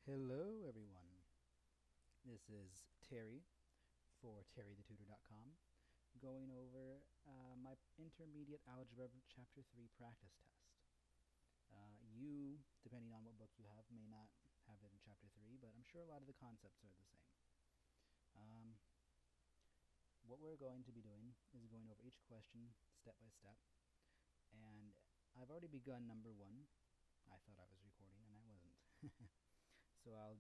Hello everyone, this is Terry for terrythetutor.com going over my Intermediate Algebra Chapter 3 practice test. You, depending on what book you have, may not have it in Chapter 3, but I'm sure a lot of the concepts are the same. What we're going to be doing is going over each question step by step, and I've already begun number 1. I thought I was recording and I wasn't. So I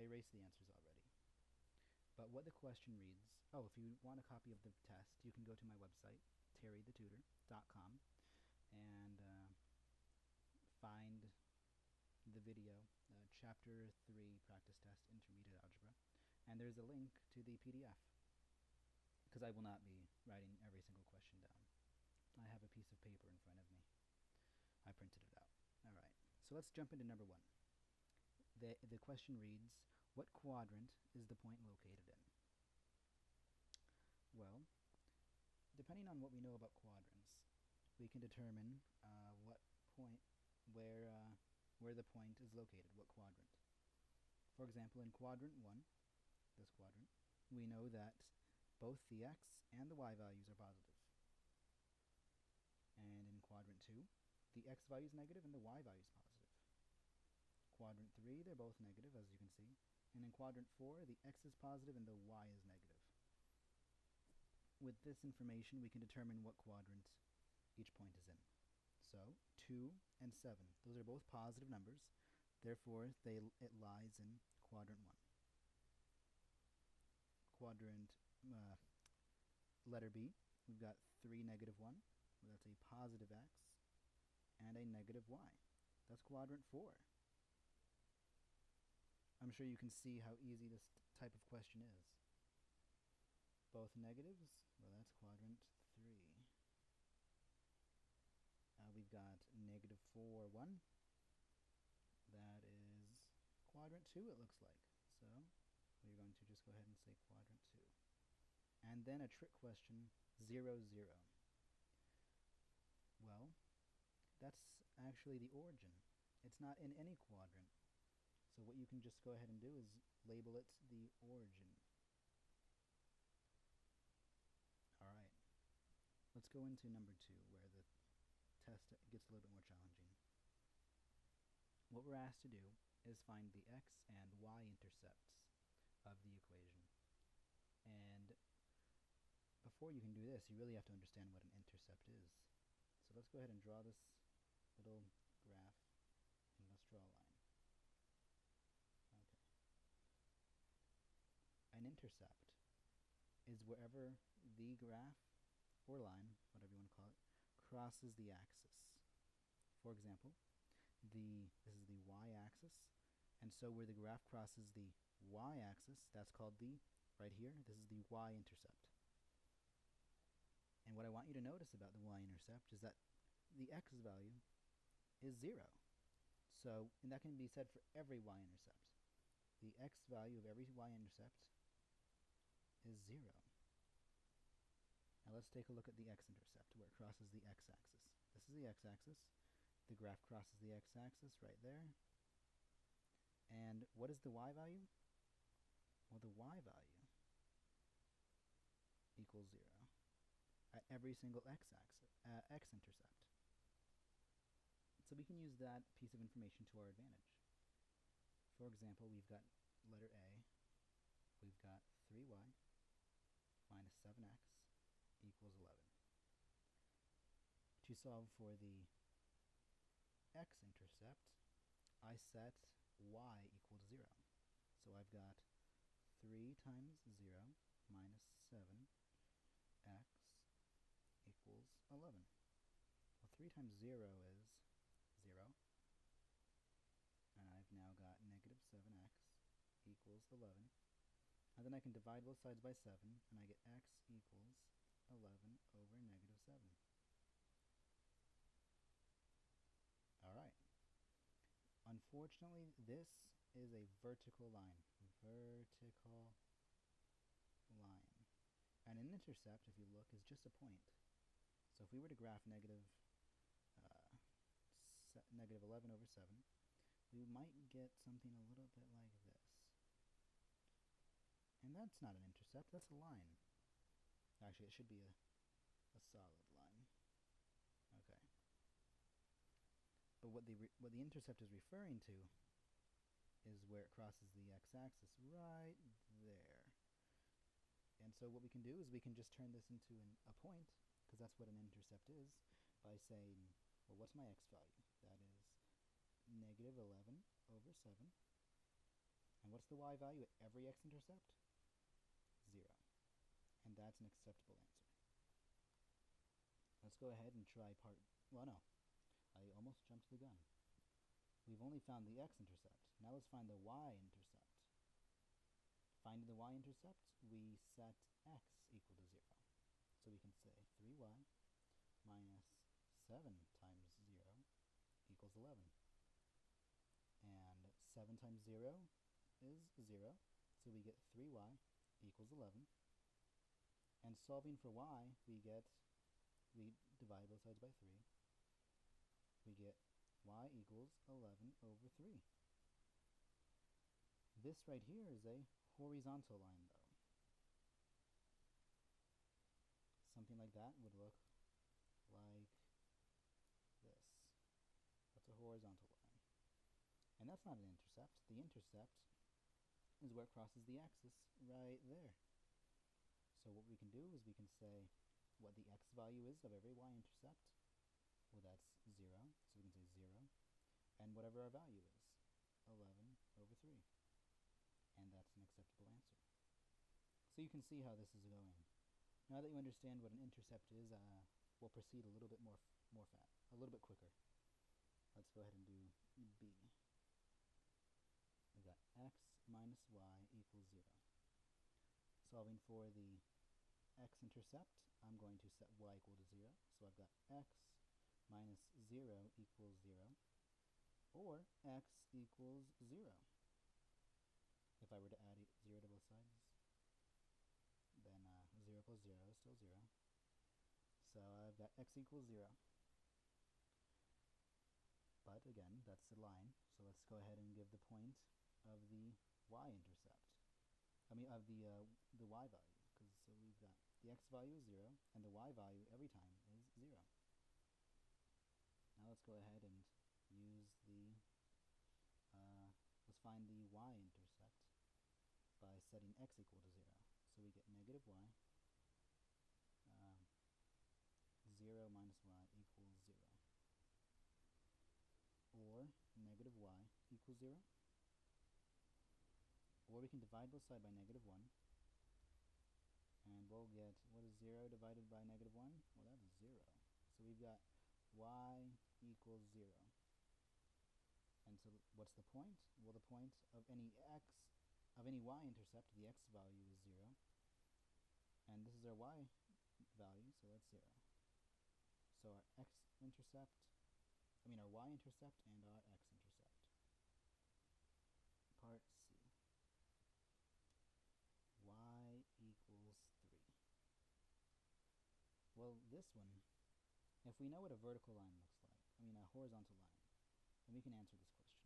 erased the answers already. But what the question reads, if you want a copy of the test, you can go to my website, terrythetutor.com, and find the video, Chapter 3 Practice Test Intermediate Algebra, and there's a link to the PDF, because I will not be writing every single question down. I have a piece of paper in front of me. I printed it out. Alright, so let's jump into number 1. The question reads, what quadrant is the point located in? Well, depending on what we know about quadrants, we can determine what point, where the point is located, what quadrant. For example, in quadrant 1, this quadrant, we know that both the x and the y values are positive. And in quadrant 2, the x value is negative and the y value is positive. Quadrant 3, they're both negative, as you can see. And in quadrant 4, the x is positive and the y is negative. With this information, we can determine what quadrant each point is in. So, 2 and 7, those are both positive numbers. Therefore, it lies in quadrant 1. Quadrant letter B, we've got 3, negative 1. Well, that's a positive x and a negative y. That's quadrant 4. I'm sure you can see how easy this type of question is. Both negatives, well, that's quadrant 3. We've got negative 4, 1. That is quadrant 2, it looks like. So we're going to just go ahead and say quadrant 2. And then a trick question, 0, 0. Well, that's actually the origin. It's not in any quadrant. So what you can just go ahead and do is label it the origin. Alright, let's go into number 2, where the test gets a little bit more challenging. What we're asked to do is find the x and y intercepts of the equation. And before you can do this, you really have to understand what an intercept is. So let's go ahead and draw this little graph, and let's draw a line. Okay. An intercept is wherever the graph or line, whatever you want to call it, crosses the axis. For example, this is the y-axis, and so where the graph crosses the y-axis, that's called right here, this is the y-intercept. And what I want you to notice about the y-intercept is that the x value is 0. So, and that can be said for every y-intercept. The x value of every y-intercept is 0. Now let's take a look at the x-intercept, where it crosses the x-axis. This is the x-axis. The graph crosses the x-axis right there. And what is the y value? Well, the y value equals 0 at every single x-intercept. So we can use that piece of information to our advantage. For example, we've got letter A. We've got 3y minus 7x equals 11. To solve for the x-intercept, I set y equal to 0. So I've got 3 times 0 minus 7x equals 11. Well, 3 times 0 is 0. And I've now got negative 7x equals 11. And then I can divide both sides by 7, and I get x equals 11 over negative 7. Alright. Unfortunately, this is a vertical line. Vertical line. And an intercept, if you look, is just a point. So if we were to graph negative 11 over 7, we might get something a little bit like this. And that's not an intercept, that's a line. Actually, it should be a solid line. Okay. But what the intercept is referring to is where it crosses the x-axis, right there. And so what we can do is we can just turn this into a point, because that's what an intercept is, by saying, well, what's my x value? That is negative 11 over 7. And what's the y value at every x-intercept? 0. And that's an acceptable answer. Let's go ahead and try well, no. I almost jumped the gun. We've only found the x-intercept. Now let's find the y-intercept. Finding the y-intercept, we set x equal to 0. So we can say 3y minus 7 times 0 equals 11. And 7 times 0 is 0, so we get 3y equals 11. And solving for y, we divide both sides by 3. We get y equals 11 over 3. This right here is a horizontal line, though. Something like that would look like this. That's a horizontal line. And that's not an intercept. The intercept is where it crosses the axis right there. So what we can do is we can say what the x value is of every y-intercept. Well, that's 0, so we can say 0. And whatever our value is, 11 over 3. And that's an acceptable answer. So you can see how this is going. Now that you understand what an intercept is, we'll proceed a little bit a little bit quicker. Let's go ahead and do B. We've got x minus y equals 0. Solving for the x-intercept, I'm going to set y equal to 0. So I've got x minus 0 equals 0, or x equals 0. If I were to add 0 to both sides, then 0 plus 0 is still 0. So I've got x equals 0. But again, that's the line, so let's go ahead and give the point of the y-intercept. Of the y value, because so we've got the x value is 0, and the y value every time is 0. Now let's go ahead and use let's find the y-intercept by setting x equal to 0. So we get negative y, 0 minus y equals 0. Or negative y equals 0. Or we can divide both sides by negative 1. And we'll get, what is 0 divided by negative 1? Well, that's 0. So we've got y equals 0. And so what's the point? Well, the point of any y-intercept, the x value is 0. And this is our y value, so that's 0. So our y-intercept and our x-intercept. Part C. Y equals 3. Well, this one, if we know what a vertical line looks like, a horizontal line, then we can answer this question.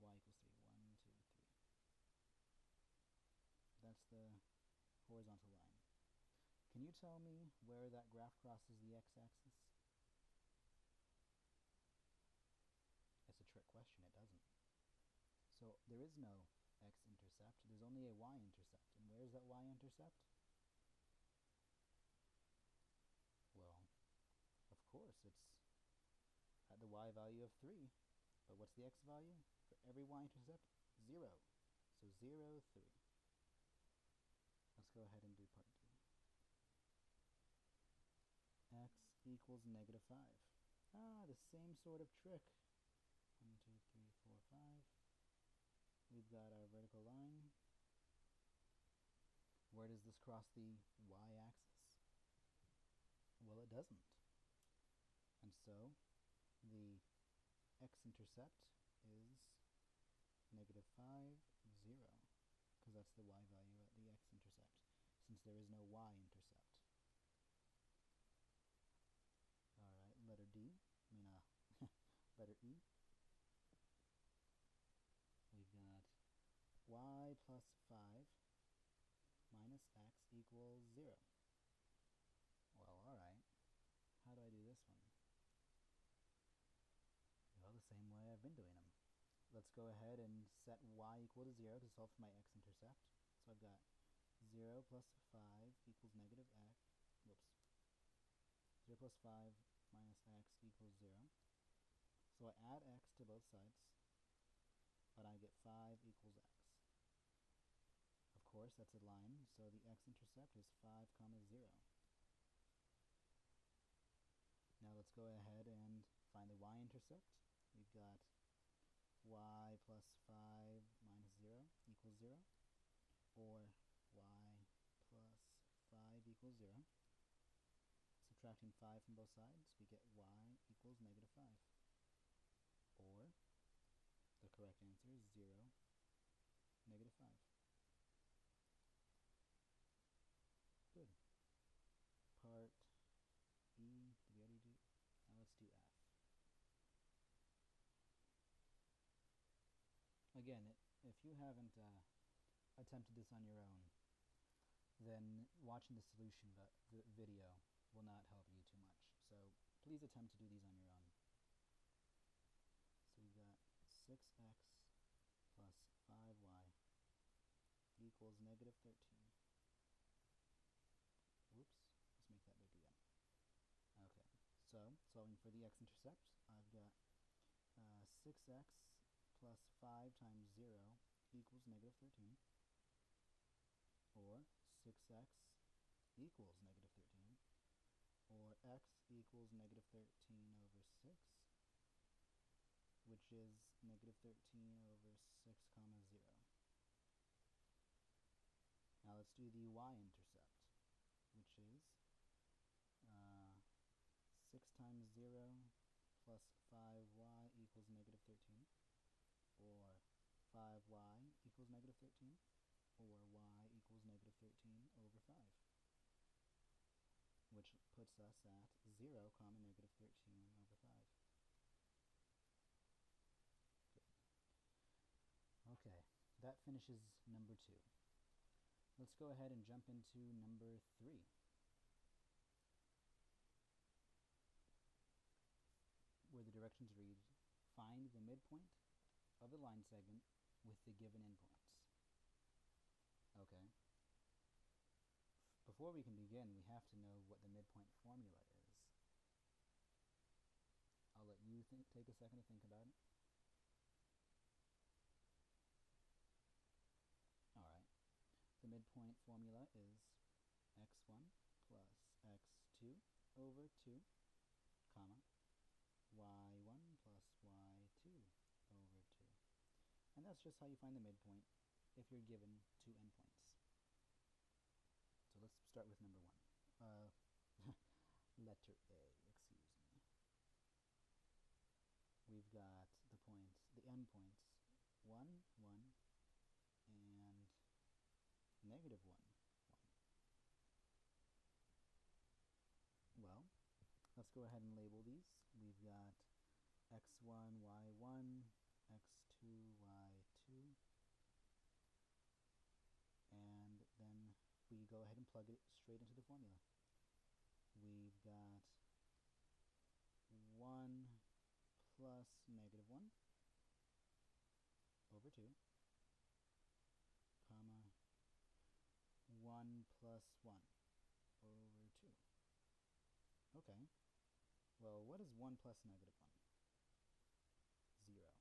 Y equals 3. 1, 2, 3. That's the horizontal line. Can you tell me where that graph crosses the x-axis? It's a trick question, it doesn't. So there is no x-intercept, there's only a y-intercept. And where's that y-intercept? Well, of course, it's at the y value of 3. But what's the x value? For every y-intercept, 0. So 0, 3. Let's go ahead and do part D. X equals negative 5. The same sort of trick. 1, 2, 3, 4, 5. We've got our vertical line. Where does this cross the y-axis? Well, it doesn't. And so the x-intercept is negative 5, 0, because that's the y value at the x-intercept, since there is no y-intercept. Alright, letter E. plus 5 minus x equals 0. Well, alright. How do I do this one? Well, the same way I've been doing them. Let's go ahead and set y equal to 0 to solve for my x-intercept. So I've got 0 plus 5 equals negative x. Whoops. 0 plus 5 minus x equals 0. So I add x to both sides, but I get 5 equals x. Of course, that's a line, so the x-intercept is 5, 0. Now let's go ahead and find the y-intercept. We've got y plus 5 minus 0 equals 0, or y plus 5 equals 0. Subtracting 5 from both sides, we get y equals negative 5. Or, the correct answer is 0, negative 5. Good. Part E, did we already do? Now let's do F. Again, if you haven't attempted this on your own, then watching the solution video will not help you too much. So please attempt to do these on your own. So we've got 6x plus 5y equals negative 13. Whoops, let's make that big again. Okay, so solving for the x-intercept, I've got 6x plus 5 times 0 equals negative 13, or 6x equals negative 13, or x equals negative 13 over 6, which is negative 13 over 6, 0. Now let's do the y-intercept, which is 6 times 0 plus 5y equals negative 13, or 5y equals negative 13, or y equals negative 13 over 5, which puts us at 0, negative 13 over 5. Good. Okay, that finishes number 2. Let's go ahead and jump into number 3. Where the directions read, find the midpoint of the line segment with the given endpoints. Okay. Before we can begin, we have to know what the midpoint formula is. I'll let you take a second to think about it. Alright. The midpoint formula is x1 plus x2 over 2, comma, y1 plus y2 over 2. And that's just how you find the midpoint if you're given 2 endpoints. So let's start with number 1. Letter A, excuse me. We've got the endpoints 1, 1, and negative 1, 1. Well, let's go ahead and label these. We've got x1, y1, x2, y2, and then we go ahead and plug it straight into the formula. We've got 1 plus negative 1 over 2, comma, 1 plus 1 over 2. Okay. Well, what is 1 plus negative 1? 0.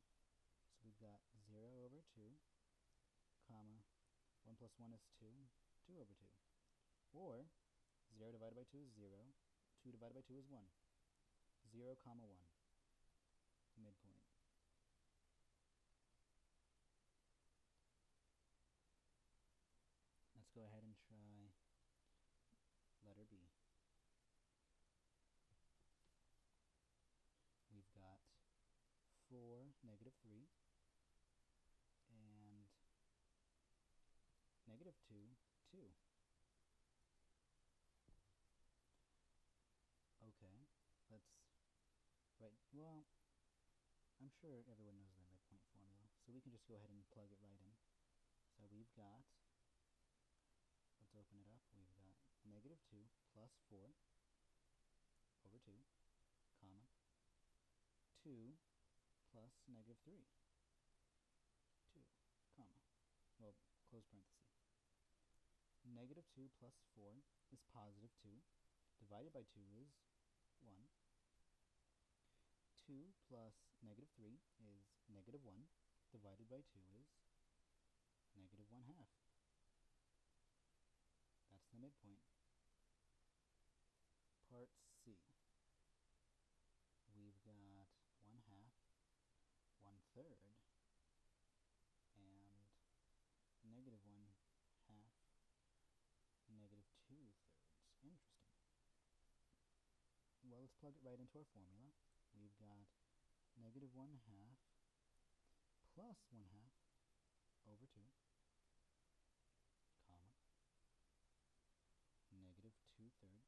So we've got 0 over 2, comma, 1 plus 1 is 2, 2 over 2. Or, 0 divided by 2 is 0, 2 divided by 2 is 1. 0, comma 1. Midpoint. Let's go ahead and try letter B. We've got 4, negative 3, and negative 2, 2. Okay, well, I'm sure everyone knows the midpoint formula, so we can just go ahead and plug it right in. So we've got, let's open it up, we've got negative 2 plus 4 over 2, comma, 2 plus negative 3, 2, comma, well, close parenthesis. Negative 2 plus 4 is positive 2, divided by 2 is 1. 2 plus negative 3 is negative 1, divided by 2 is negative 1 half. That's the midpoint. Part C. We've got 1 half, 1/3, and negative 1 half, negative 2/3. Interesting. Well, let's plug it right into our formula. We've got negative 1 half plus 1 half over 2, comma, negative 2/3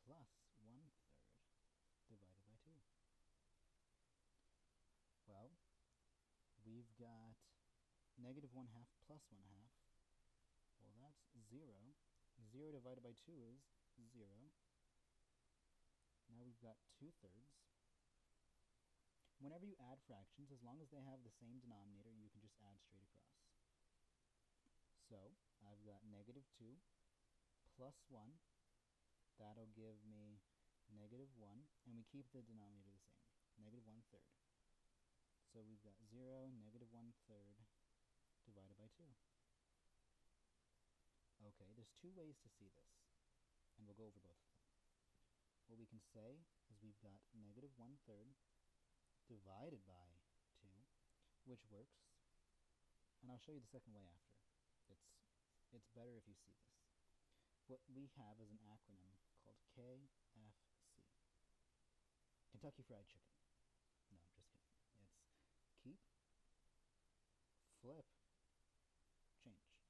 plus 1/3 divided by 2. Well, we've got negative 1 half plus 1 half. Well, that's 0. 0 divided by 2 is 0. Now we've got 2/3. Whenever you add fractions, as long as they have the same denominator, you can just add straight across. So I've got negative 2 plus 1. That'll give me negative 1, and we keep the denominator the same, negative 1/3. So we've got 0, negative 1/3 divided by 2. Okay, there's two ways to see this, and we'll go over both of them. What we can say is we've got negative 1/3 divided by 2, which works, and I'll show you the second way after. It's better if you see this. What we have is an acronym called KFC. Kentucky Fried Chicken. No, I'm just kidding. It's keep, flip, change.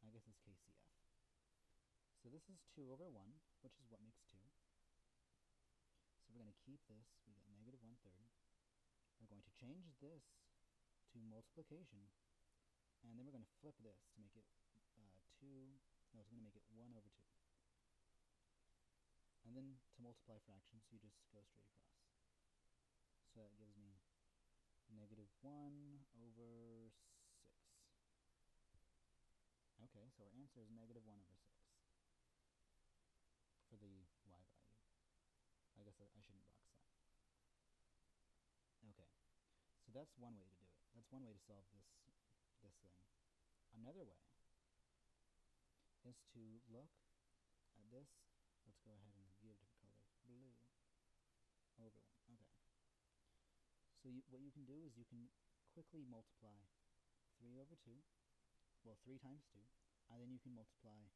I guess it's KCF. So this is 2 over 1, which is what makes 2. So we're going to keep this. We got negative 1/3. We're going to change this to multiplication, and then we're going to flip this to make it 2. No, it's going to make it 1 over 2. And then to multiply fractions, you just go straight across. So that gives me negative 1 over 6. Okay, so our answer is negative 1 over 6 for the y value. I guess I shouldn't box that. Okay, so that's one way to do it. That's one way to solve this thing. Another way is to look at this. Let's go ahead and give it a different color. Blue over 1. Okay. So what you can do is you can quickly multiply 3 over 2. Well, 3 times 2. And then you can multiply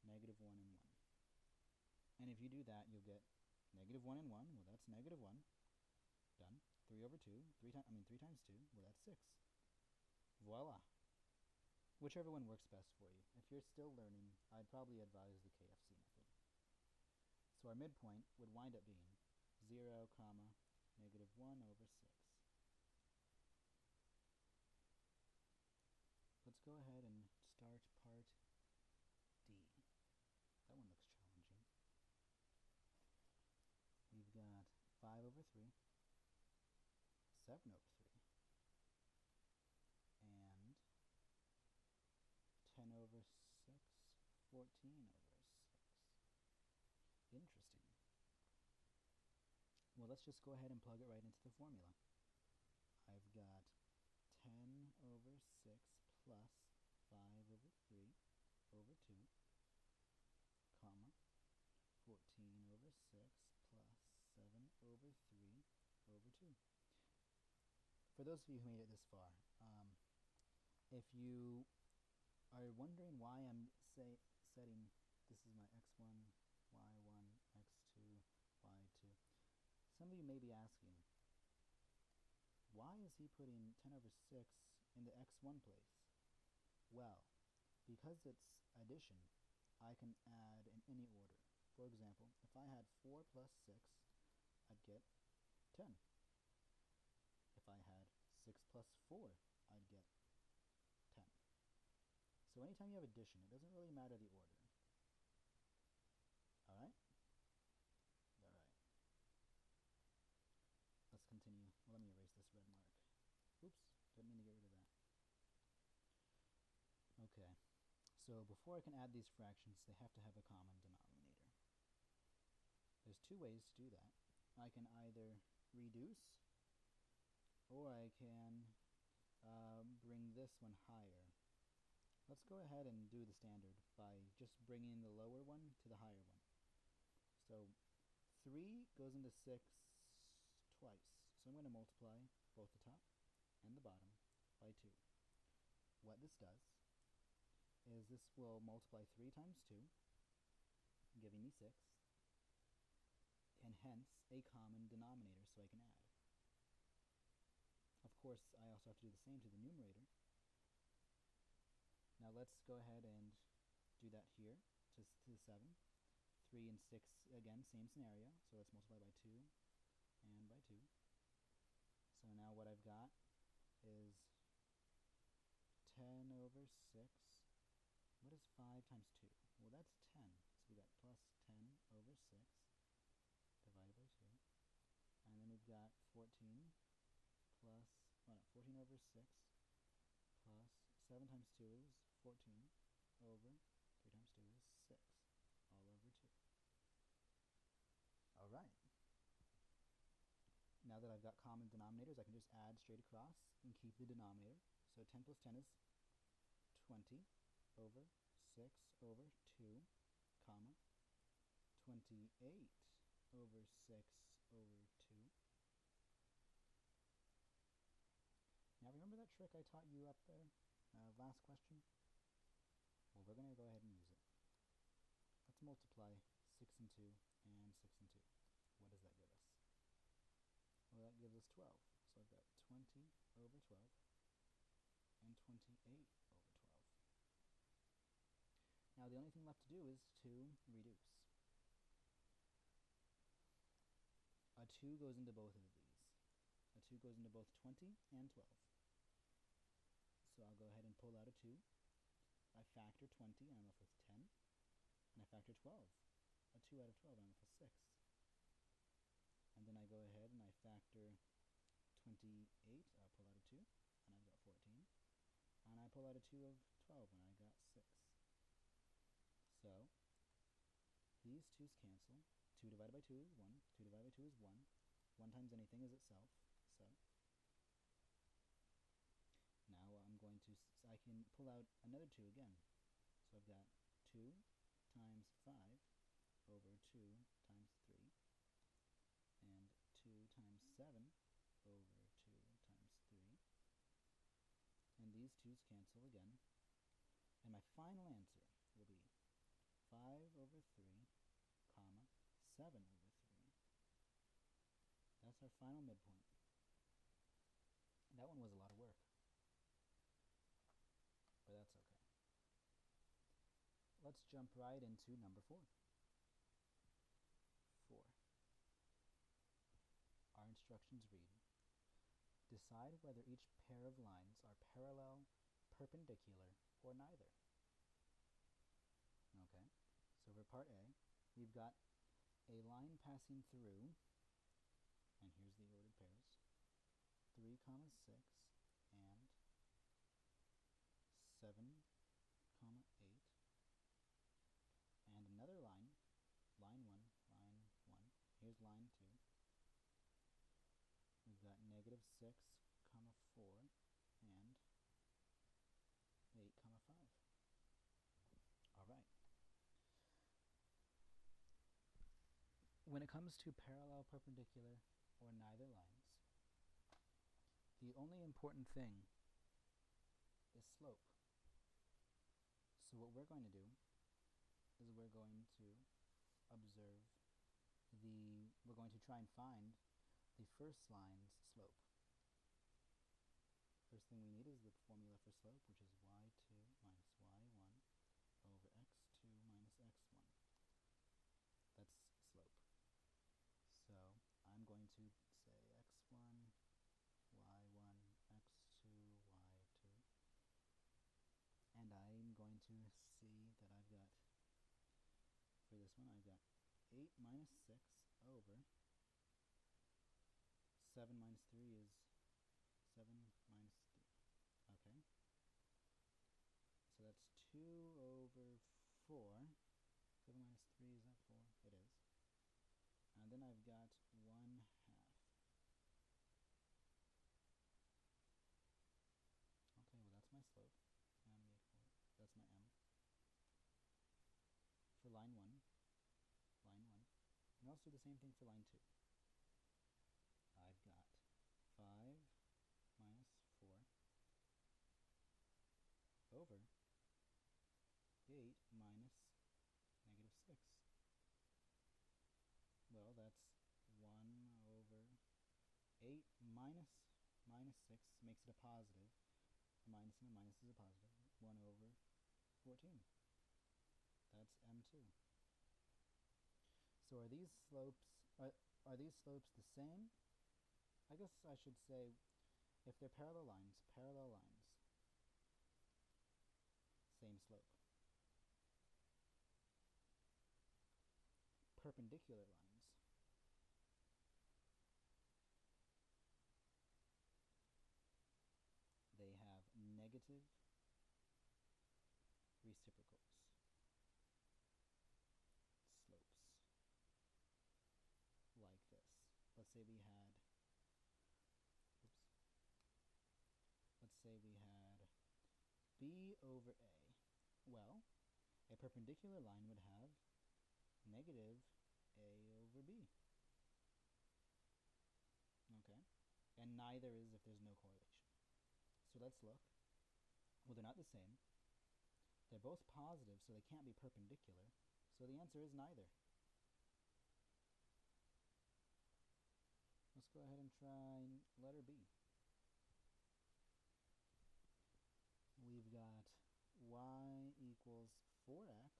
negative 1 and 1. And if you do that, you'll get negative 1 and 1. Well, that's negative 1. Done. 3 over 2. 3 times 2. Well, that's 6. Voila. Whichever one works best for you. If you're still learning, I'd probably advise the KFC method. So our midpoint would wind up being 0, comma, negative 1 over 6. Let's go ahead and start part D. That one looks challenging. We've got 5 over 3, 7 over 3, and 10 over 6, 14 over 6. Interesting. Well, let's just go ahead and plug it right into the formula. I've got 10 over 6 plus 5 over 3 over 2, comma, 14 over 6 plus 7 over 3 over 2. For those of you who made it this far, if you are wondering why I'm setting this is my x1, y1, x2, y2, some of you may be asking, why is he putting 10 over 6 in the x1 place? Well, because it's addition, I can add in any order. For example, if I had 4 plus 6, I'd get 10. If I had 6 plus plus 4, I'd get 10. So anytime you have addition, it doesn't really matter the order. Alright? Alright. Let's continue. Well, let me erase this red mark. Oops, didn't mean to get rid of that. Okay, so before I can add these fractions, they have to have a common denominator. There's two ways to do that. I can either reduce, or I can bring this one higher. Let's go ahead and do the standard by just bringing the lower one to the higher one. So 3 goes into 6 twice. So I'm going to multiply both the top and the bottom by 2. What this does is this will multiply 3 times 2, giving me 6, and hence a common denominator so I can add. Of course, I also have to do the same to the numerator. Now let's go ahead and do that here to the 7. 3 and 6, again, same scenario. So let's multiply by 2 and by 2. So now what I've got is 10 over 6. What is 5 times 2? Well, that's 10. So we got plus 10 over 6 divided by 2. And then we've got 14 plus, 14 over 6 plus 7 times 2 is 14 over 3 times 2 is 6 all over 2. Alright. Now that I've got common denominators, I can just add straight across and keep the denominator. So 10 plus 10 is 20 over 6 over 2, comma, 28 over 6 over 2. Now remember that trick I taught you up there? Last question? Well, we're going to go ahead and use it. Let's multiply 6 and 2 and 6 and 2. What does that give us? Well, that gives us 12. So I've got 20 over 12 and 28 over 12. Now the only thing left to do is to reduce. A 2 goes into both of these. A 2 goes into both 20 and 12. So I'll go ahead and pull out a 2. I factor 20 and I'm left with 10. And I factor 12. A 2 out of 12 and I'm left with 6. And then I go ahead and I factor 28. I'll pull out a 2 and I've got 14. And I pull out a 2 of 12 and I got 6. So these 2's cancel. 2 divided by 2 is 1. 2 divided by 2 is 1. 1 times anything is itself. So now I'm going to, I can pull out another 2 again. So I've got 2 times 5 over 2 times 3. And 2 times 7 over 2 times 3. And these 2's cancel again. And my final answer will be 5 over 3, comma, 7 over 3. That's our final midpoint. That one was a lot of work. But that's okay. Let's jump right into number 4. 4. Our instructions read, decide whether each pair of lines are parallel, perpendicular, or neither. Okay, so for part A, we've got a line passing through, and here's the ordered pairs, 3, 6, and 7, 8, and another line, line 1, here's line 2. We've got -6, 4, and 8, 5. Alright. When it comes to parallel, perpendicular, or neither lines, the only important thing is slope. So what we're going to do is we're going to observe we're going to try and find the first line's slope. First thing we need is the formula for slope, which is y2 minus y1 over x2 minus x1. That's slope. So I'm going to say x1, y1, x2 to see that I've got, for this one, I've got 8 minus 6 over 7 minus 3 is 7 minus 3. Okay. So that's 2 over 4. 7 minus 3, is that 4? It is. And then I've got 1 half. Okay, well that's my slope. That's my m. For line 1. And also do the same thing for line 2. I've got 5 minus 4 over 8 minus negative 6. Well, that's 1 over 8 minus 6 makes it a positive. A minus and a minus is a positive. 1 over 14. That's m2. So are these slopes the same? I guess I should say, if they're parallel lines, same slope. Perpendicular lines, they have negative reciprocals, slopes, like this. Let's say we had b over a. Well, a perpendicular line would have negative a over b. Okay? And neither is if there's no correlation. So let's look. Well, they're not the same. They're both positive, so they can't be perpendicular. So the answer is neither. Let's go ahead and try letter B. We've got y equals 4x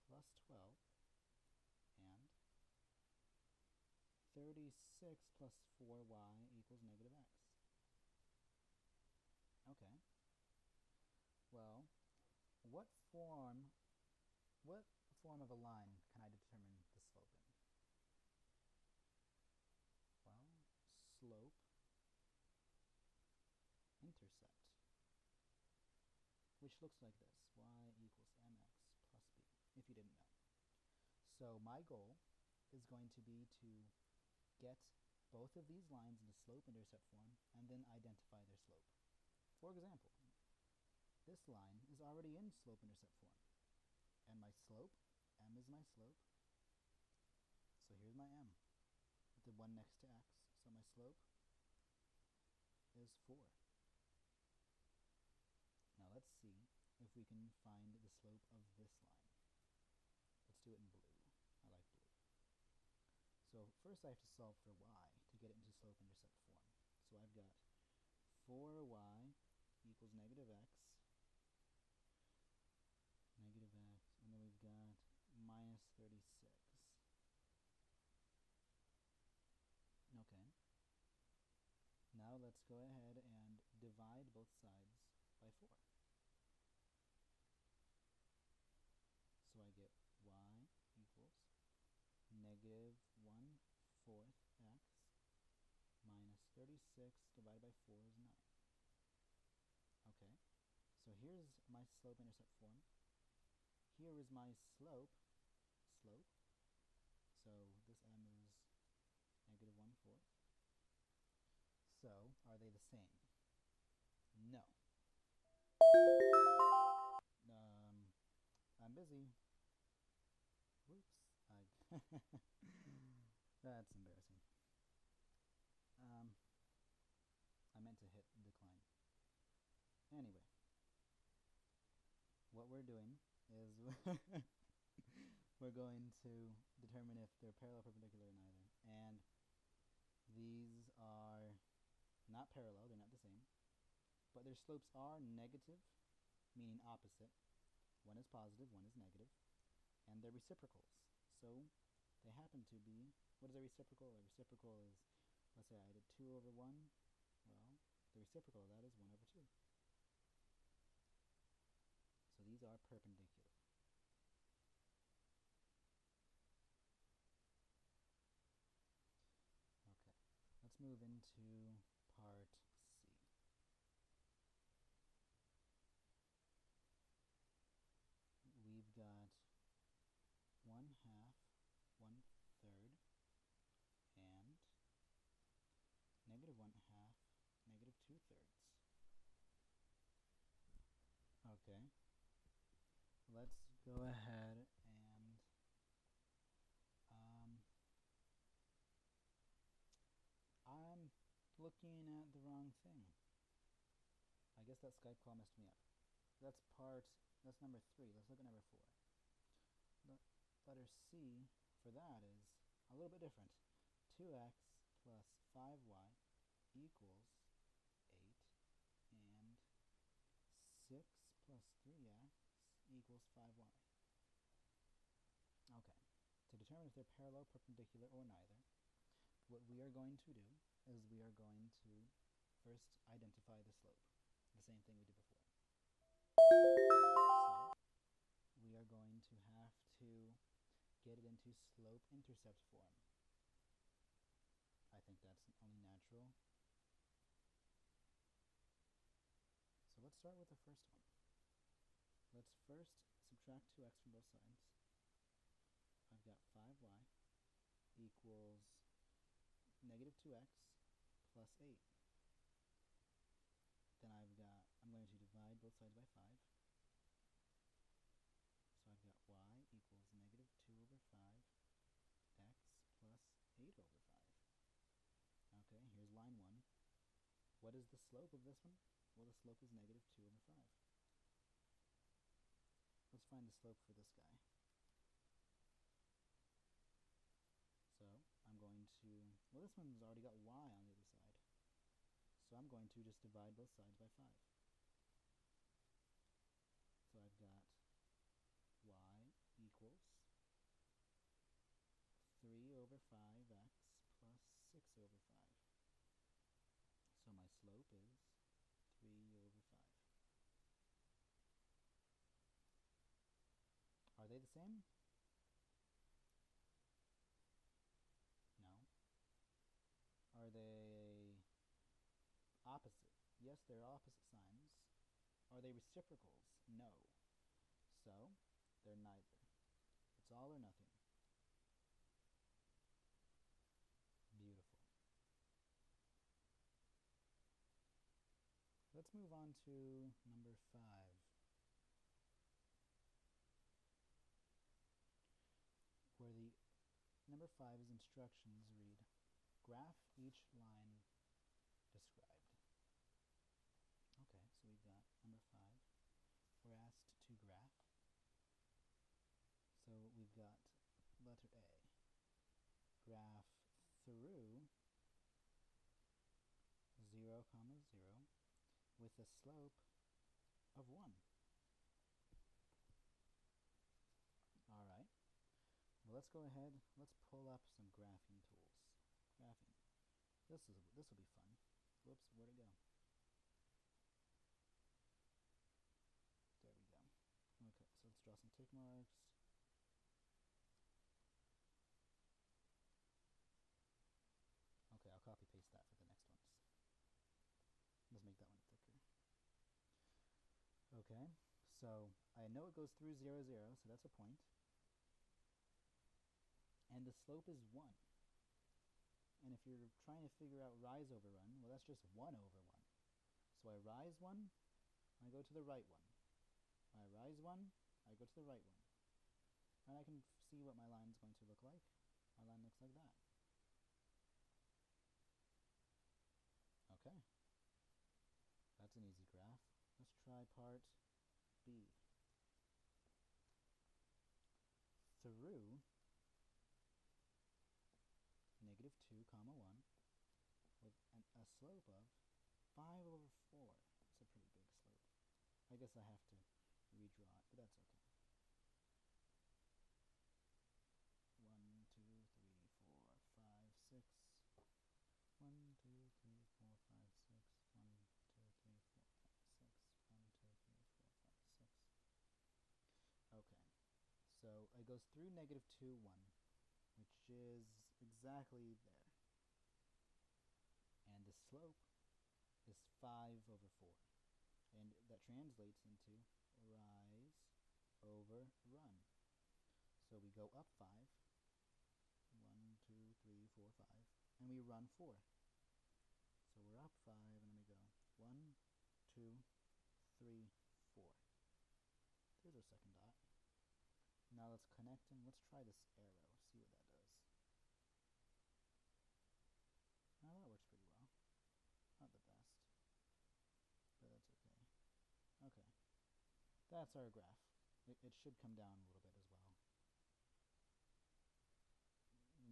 plus 12 and 36 plus 4y equals negative x. Okay. Well, what form of a line can I determine the slope in? Well, slope intercept, which looks like this: y equals mx plus b, if you didn't know. So my goal is going to be to get both of these lines into slope-intercept form and then identify their slope. For example, this line is already in slope-intercept form, and my slope, m is my slope, so here's my m, with the 1 next to x, so my slope is 4. Now let's see if we can find the slope of this line. Let's do it in blue. I like blue. So first I have to solve for y to get it into slope-intercept form. So I've got 4y equals negative x, and then we've got minus 36. Okay. Now let's go ahead and divide both sides by 4. So I get y equals negative 1/4 x minus 36 divided by 4 is 9. Okay, so here's my slope-intercept form. Here is my slope. So this m is negative 1/4. So are they the same? No. I'm busy. Whoops. That's embarrassing. I meant to hit decline. Anyway, what we're doing is we're going to determine if they're parallel, perpendicular, or neither. And these are not parallel, they're not the same, but their slopes are negative, meaning opposite. One is positive, one is negative, and they're reciprocals. So they happen to be, what is a reciprocal? A reciprocal is, let's say I did 2 over 1. Well, the reciprocal of that is 1 over 2. these are perpendicular. Okay, let's move into part C. We've got 1/2, 1/3, and -1/2, -2/3. Okay, let's go ahead and I'm looking at the wrong thing. I guess that Skype call messed me up. That's number 3. Let's look at number 4. Letter C for that is a little bit different. 2x plus 5y equals 8, and 6 plus 3x equals 5y. Okay, to determine if they're parallel, perpendicular, or neither, what we are going to do is we are going to first identify the slope, the same thing we did before. So we are going to have to get it into slope-intercept form. I think that's only natural. So let's start with the first one. Let's first subtract 2x from both sides. I've got 5y equals -2x plus 8. Then I'm going to divide both sides by 5. So I've got y equals -2/5 x plus 8/5. Okay, here's line 1. What is the slope of this one? Well, the slope is -2/5. Let's find the slope for this guy. So I'm going to, well, this one's already got y on the other side. So I'm going to just divide both sides by 5. So I've got y equals 3/5x plus 6/5. So my slope is 3/5. Are they the same? No. Are they opposite? Yes, they're opposite signs. Are they reciprocals? No. So they're neither. It's all or nothing. Beautiful. Let's move on to number 5. Where the number 5's instructions read, graph each line described. Okay, so we've got number 5. We're asked to graph. So we've got letter A. Graph through 0, 0 with a slope of 1. Alright. Well, let's go ahead. Let's pull up some graphing tools. Graphing. This will be fun. Whoops, where'd it go? There we go. Okay, so let's draw some tick marks. Okay, I'll copy paste that for the next ones. Let's make that one thicker. Okay, so I know it goes through 0, 0, so that's a point. And the slope is 1. And if you're trying to figure out rise over run, well, that's just 1/1. So I rise 1, I go to the right 1. I rise 1, I go to the right 1. And I can see what my line is going to look like. My line looks like that. Okay. That's an easy graph. Let's try part B. Through -2, 1 with a slope of 5/4. It's a pretty big slope. I guess I have to redraw it, but that's okay. 1, 2, 3, 4, 5, 6. 1, 2, 3, 4, 5, 6. 1, 2, 3, 4, 5, 6. 1, 2, 3, 4, 5, 6. goes through negative 2, 1, which is exactly there. And the slope is 5 over 4. And that translates into rise over run. So we go up 5, 1, 2, 3, 4, 5, and we run 4. So we're up 5, and then we go 1, 2, 3, 4. There's our second dot. Now let's connect them. Let's try this arrow, see what that does. Now that works pretty well. Not the best, but that's okay. Okay. That's our graph. It should come down a little bit as well.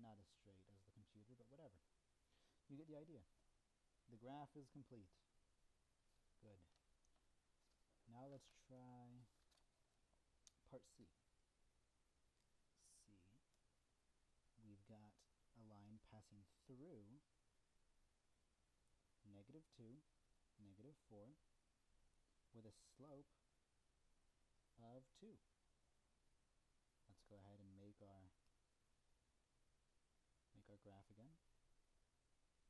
Not as straight as the computer, but whatever. You get the idea. The graph is complete. Good. Now let's try part C. C. We've got a line passing through negative 2, negative 4, with a slope of 2. Let's go ahead and make our graph again.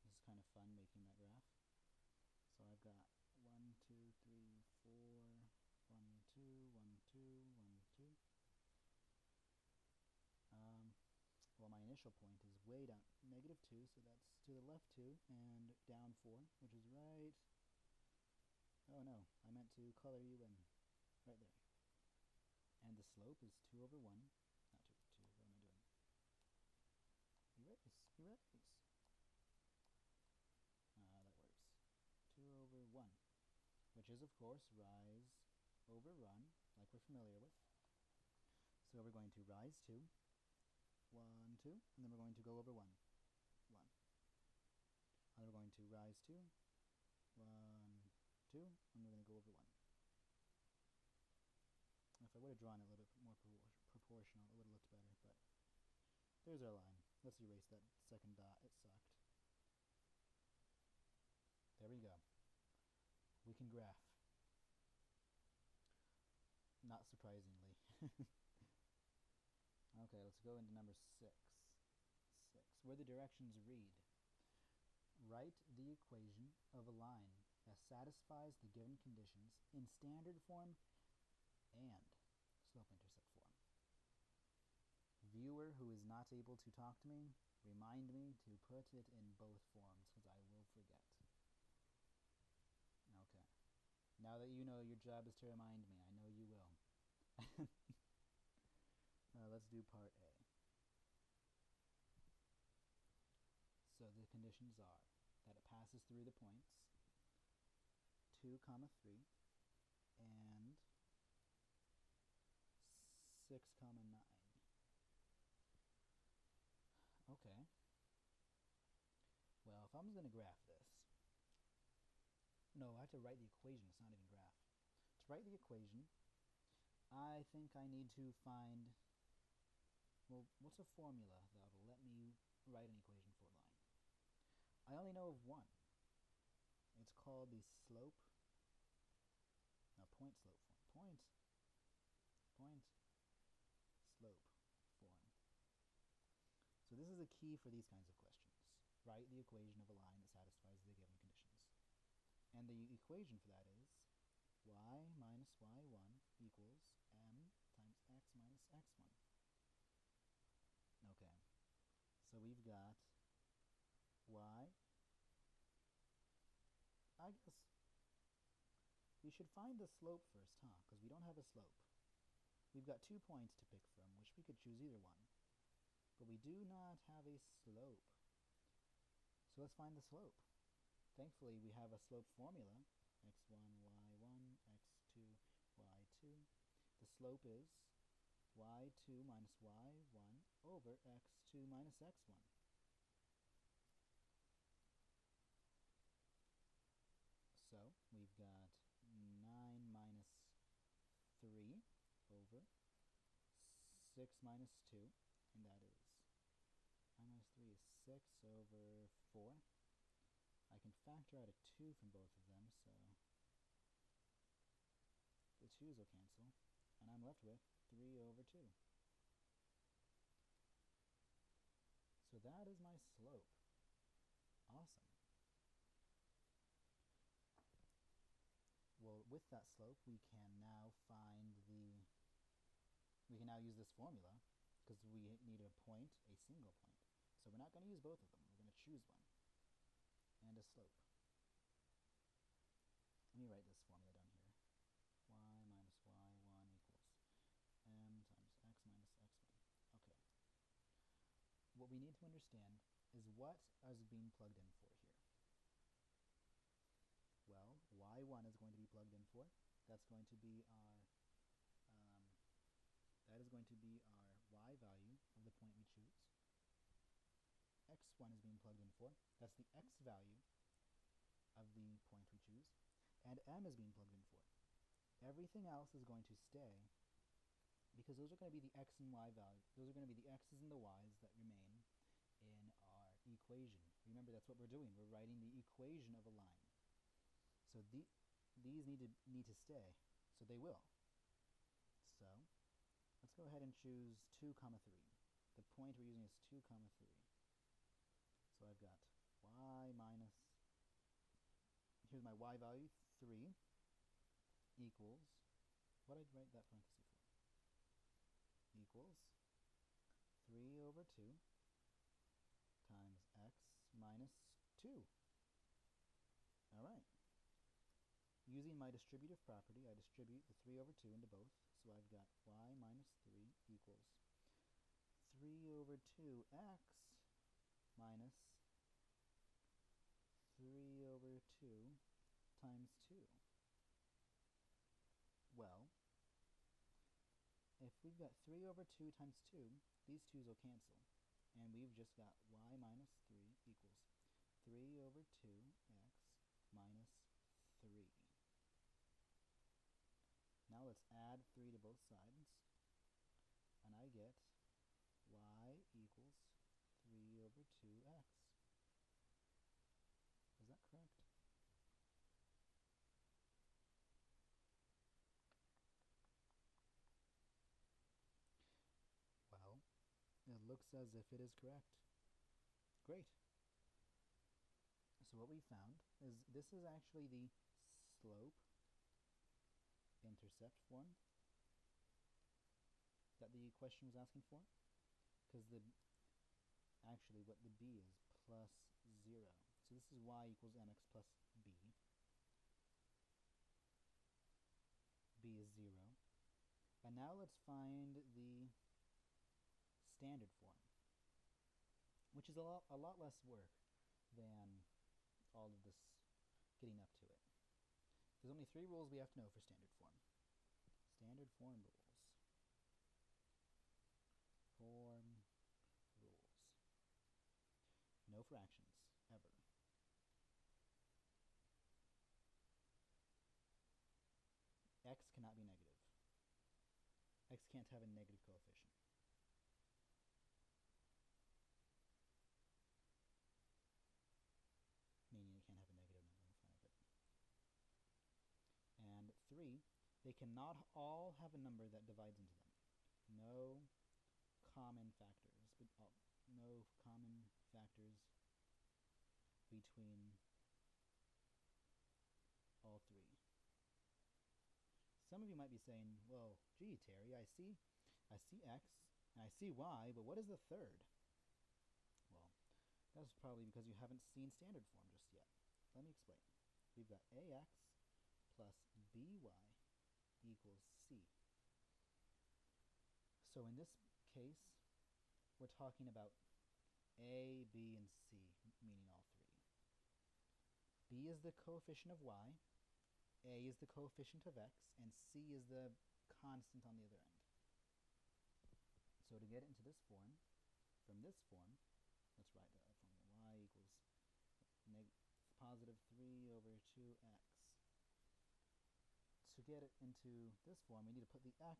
This is kind of fun making that graph. So I've got 1, 2, 3, 4, 1, 2, 1, 2, 1, 2. Well, my initial point is way down, negative 2, so that's to the left 2, and down 4, which is right... Oh no, I meant to color you in. Right there. And the slope is 2 over 1. Not 2, what am I doing? Erase. That works. 2 over 1, which is, of course, rise over run, like we're familiar with. So we're going to rise 2, 1, 2, and then we're going to go over 1, 1. And then we're going to rise 2, 1, 2, and we're going to go over 1. If I would have drawn it a little bit more proportional, it would have looked better, but there's our line. Let's erase that second dot. It sucked. There we go. We can graph. Not surprisingly. Okay, let's go into number 6. Where the directions read, write the equation of a line that satisfies the given conditions in standard form and slope-intercept form. Viewer who is not able to talk to me, remind me to put it in both forms, because I will forget. Okay. Now that you know your job is to remind me, I know you will. Let's do part A. So the conditions are that it passes through the points 2, 3, and 6, 9. Okay. Well, if I'm going to graph this... No, I have to write the equation. It's not even graph. To write the equation, I think I need to find... Well, what's a formula that will let me write an equation for a line? I only know of one. It's called the slope... No, point-slope form. Point-slope form. So this is a key for these kinds of questions. Write the equation of a line that satisfies the given conditions. And the equation for that is y minus y1 equals m times x minus x1. Okay, so we've got y. I guess we should find the slope first, huh? Because we don't have a slope. We've got 2 points to pick from, which we could choose either one. But we do not have a slope. So let's find the slope. Thankfully, we have a slope formula, x1, y1, x2, y2. The slope is y2 minus y1 over x2 minus x1. So we've got 9 minus 3 over 6 minus 2, and that is 9 minus 3 is 6 over 4. I can factor out a 2 from both of them, so the 2's will cancel, and I'm left with 3 over 2. that is my slope. Awesome. Well, with that slope, we can now use this formula, because we need a point, a single point. So we're not going to use both of them. We're going to choose one. And a slope. Let me write this formula down here. Y minus y1 equals m times x minus x1. Okay. What we need to understand is what is being plugged in for here. Well, y1 is going to be plugged in for. That's going to be our y value of the point we choose. x1 is being plugged in for. That's the x value of the point we choose. And m is being plugged in for. Everything else is going to stay, because those are going to be the x and y values. Those are going to be the x's and the y's that remain in our equation. Remember, that's what we're doing. We're writing the equation of a line. So these need to stay, so they will. So let's go ahead and choose 2, 3. The point we're using is 2, 3. So I've got y minus, here's my y value, 3, equals, what did I write that parenthesis for? Equals 3 over 2 times x minus 2. All right. Using my distributive property, I distribute the 3 over 2 into both. So I've got y minus 3 equals 3 over 2x minus 3 over 2 times 2. Well, if we've got 3 over 2 times 2, these 2's will cancel. And we've just got y minus 3 equals 3 over 2x minus 3. Now let's add 3 to both sides. And I get y equals 3 over 2x. Is that correct? Well, it looks as if it is correct. Great. So what we found is this is actually the slope intercept form that the question was asking for, because actually what the b is plus 0. So this is y equals mx plus b. B is 0. And now let's find the standard form, which is a lot less work than all of this getting up to it. There's only 3 rules we have to know for standard form. Standard form rules. Form rules. No fractions, ever. X cannot be negative. X can't have a negative coefficient. Meaning it can't have a negative number in front of it. And 3, they cannot all have a number that divides into them. No common factors, no common factors between all 3. Some of you might be saying, well, gee, Terry, I see x and I see y, but what is the third? Well, that's probably because you haven't seen standard form just yet. Let me explain. We've got ax plus by equals c. So in this case, we're talking about a, b, and c, meaning all 3. B is the coefficient of y, a is the coefficient of x, and c is the constant on the other end. So to get it into this form, from this form, let's write that formula. Y equals positive 3 over 2x. To get it into this form, we need to put the x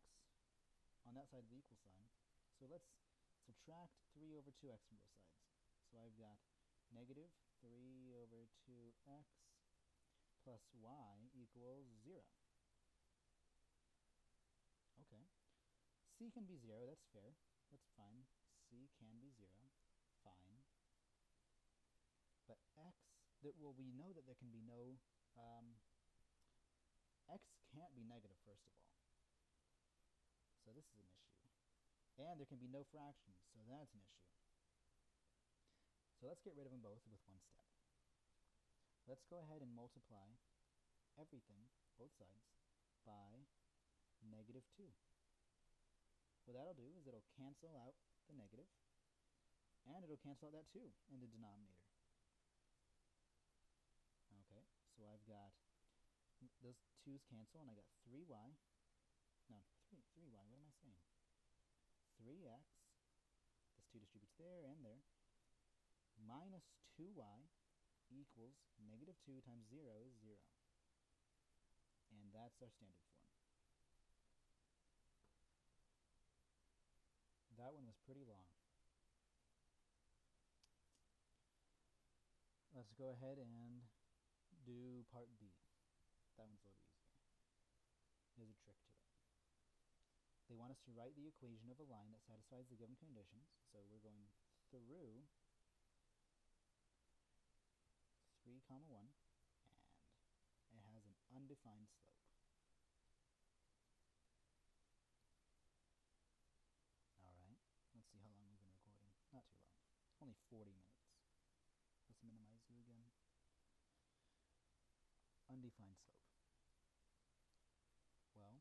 on that side of the equal sign. So let's subtract 3 over 2x from both sides. So I've got negative 3 over 2x plus y equals 0. Okay. C can be 0, that's fair. That's fine. C can be 0. fine. But well, we know that there can be no, x can't be negative, first of all. So this is an issue. And there can be no fractions, so that's an issue. So let's get rid of them both with one step. Let's go ahead and multiply everything, both sides, by negative 2. What that'll do is it'll cancel out the negative, and it'll cancel out that 2 in the denominator. Okay, so I've got those 2's cancel, and I got 3y. No, 3y, what am I saying? 3x, this 2 distributes there and there, minus 2y equals negative 2 times 0 is 0. And that's our standard form. That one was pretty long. Let's go ahead and do part B. That one's a little easier. There's a trick to it. They want us to write the equation of a line that satisfies the given conditions. So we're going through 3, 1, and it has an undefined slope. Alright, let's see how long we've been recording. Not too long. Only 40 minutes. Let's minimize you again. Undefined slope. Well,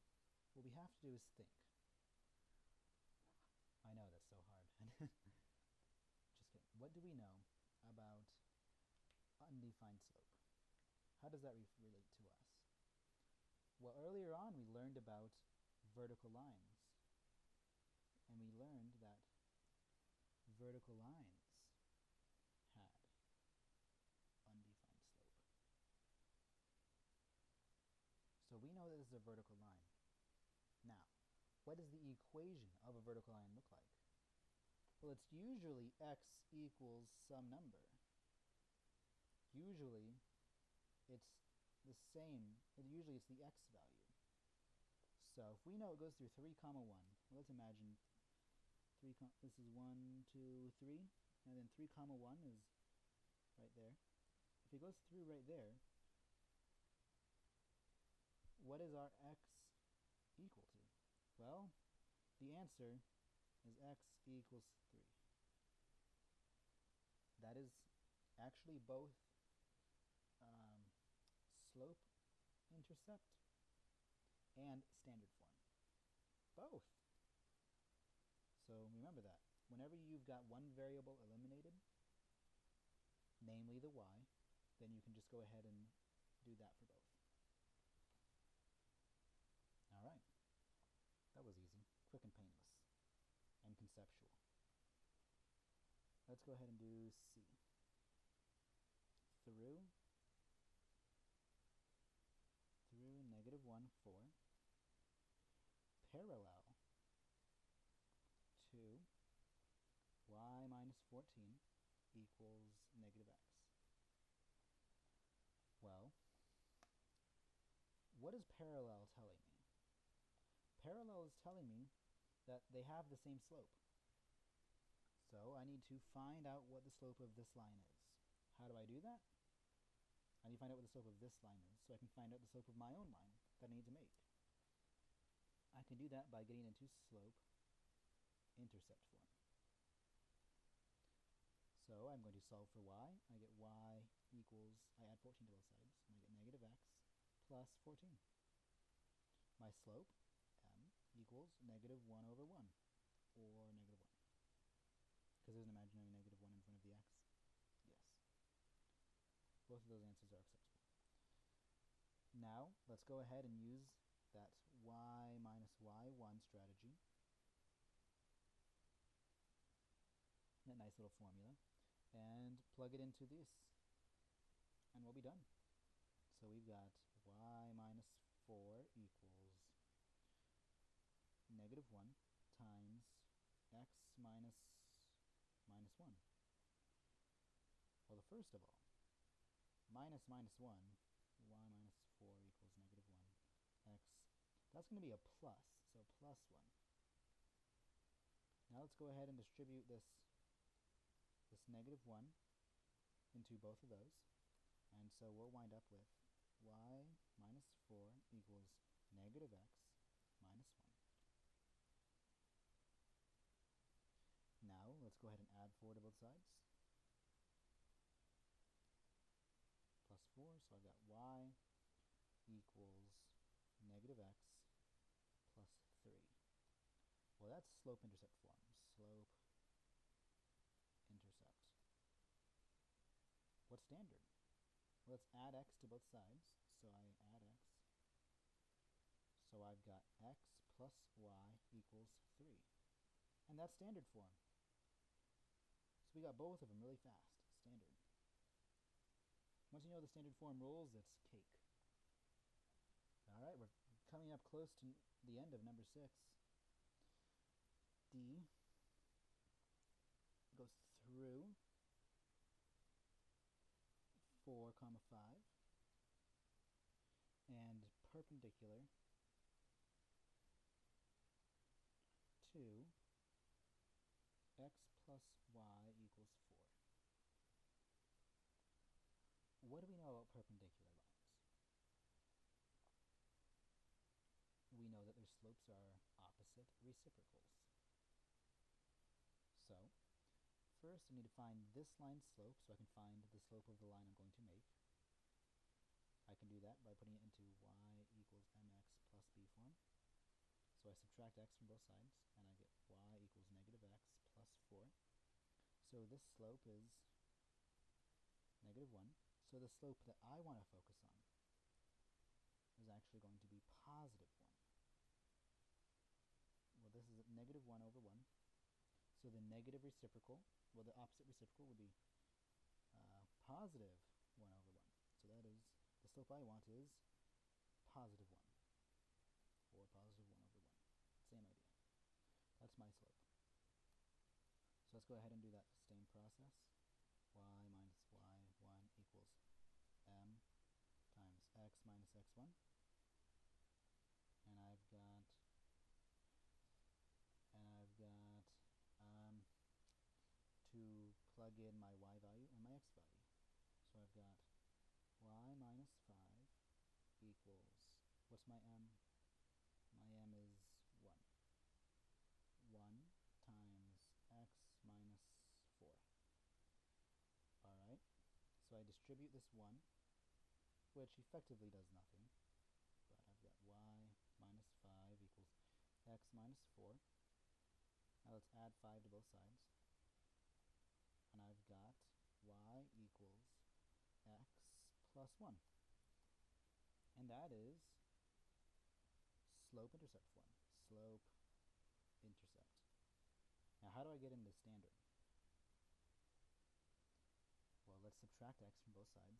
what we have to do is think. I know, that's so hard. Just kidding. What do we know about undefined slope? How does that relate to us? Well, earlier on we learned about vertical lines. And we learned that vertical lines had undefined slope. So we know that this is a vertical line. Now, what does the equation of a vertical line look like? Well, it's usually x equals some number. Usually, it's the same. Usually, it's the x value. So, if we know it goes through 3, 1, well, let's imagine this is 1, 2, 3, and then 3, 1 is right there. If it goes through right there, what is our x equal to? Well, the answer is x equals 3. That is actually both slope intercept and standard form. Both. So remember that. Whenever you've got one variable eliminated, namely the y, then you can just go ahead and do that for both. Alright. That was easy. Quick and painless. And conceptual. Let's go ahead and do C. Through negative 1, 4, parallel to y minus 14 equals negative x. Well, what is parallel telling me? Parallel is telling me that they have the same slope. So I need to find out what the slope of this line is. How do I do that? I need to find out what the slope of this line is, so I can find out the slope of my own line that I need to make. I can do that by getting into slope intercept form. So I'm going to solve for y. I get y equals, I add 14 to both sides, and I get negative x plus 14. My slope, m, equals negative 1 over 1, or negative 1. Because there's an imaginary negative 1 in front of the x. Yes. Both of those answers are acceptable. Now, let's go ahead and use that y minus y1 strategy. That nice little formula. And plug it into this. And we'll be done. So we've got y minus 4 equals negative 1 times x minus 1. Well, the first of all, minus 1, y minus 4 equals negative 1, x, that's going to be a plus, so plus 1. Now let's go ahead and distribute this plus negative 1 into both of those. And so we'll wind up with y minus 4 equals negative x minus 1. Now let's go ahead and add 4 to both sides. Plus 4, so I've got y equals negative x plus 3. Well, that's slope-intercept form. Slope-intercept. What's standard? Well, let's add x to both sides. So I add x. So I've got x plus y equals 3. And that's standard form. So we got both of them really fast. Standard. Once you know the standard form rules, it's cake. Alright, we're coming up close to the end of number 6. D goes through 4, 5 and perpendicular to x plus y equals 4. What do we know about perpendicular lines? We know that their slopes are opposite reciprocals. So, first I need to find this line's slope so I can find the slope of the line I'm going to make. I can do that by putting it into y equals mx plus b form. So I subtract x from both sides, and I get y equals negative x plus 4. So this slope is negative 1. So the slope that I want to focus on is actually going to be positive 1. Well, this is negative 1 over 1. So the negative reciprocal, well, the opposite reciprocal would be positive 1 over 1. So that is, the slope I want is positive 1, or positive 1 over 1. Same idea. That's my slope. So let's go ahead and do that same process. Y minus y1 equals m times x minus x1. And I've got to plug in my y value and my x value. So I've got y minus 5 equals, what's my m? My m is 1. 1 times x minus 4. Alright, so I distribute this 1, which effectively does nothing, but I've got y minus 5 equals x minus 4. Now let's add 5 to both sides. And I've got y equals x plus 1. And that is slope-intercept form. Slope-intercept. Now how do I get into standard? Well, let's subtract x from both sides.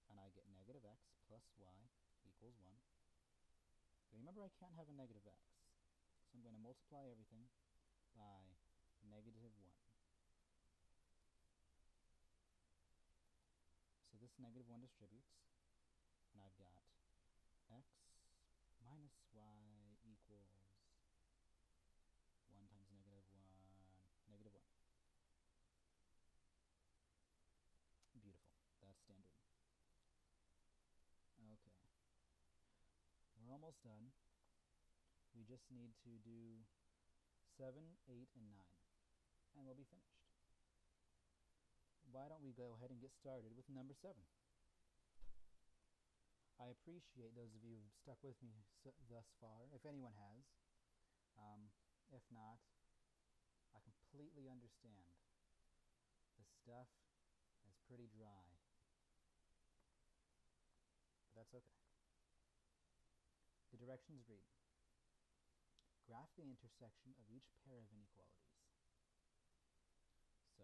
And I get negative x plus y equals 1. Remember, I can't have a negative x. So I'm going to multiply everything by negative 1. So this negative 1 distributes, and I've got x minus y equals 1 times negative 1, negative 1. Beautiful. That's standard. Okay. We're almost done. We just need to do 7, 8, and 9, and we'll be finished. Why don't we go ahead and get started with number 7? I appreciate those of you who've stuck with me thus far, if anyone has. If not, I completely understand. This stuff is pretty dry, but that's okay. The directions read: graph the intersection of each pair of inequalities. So,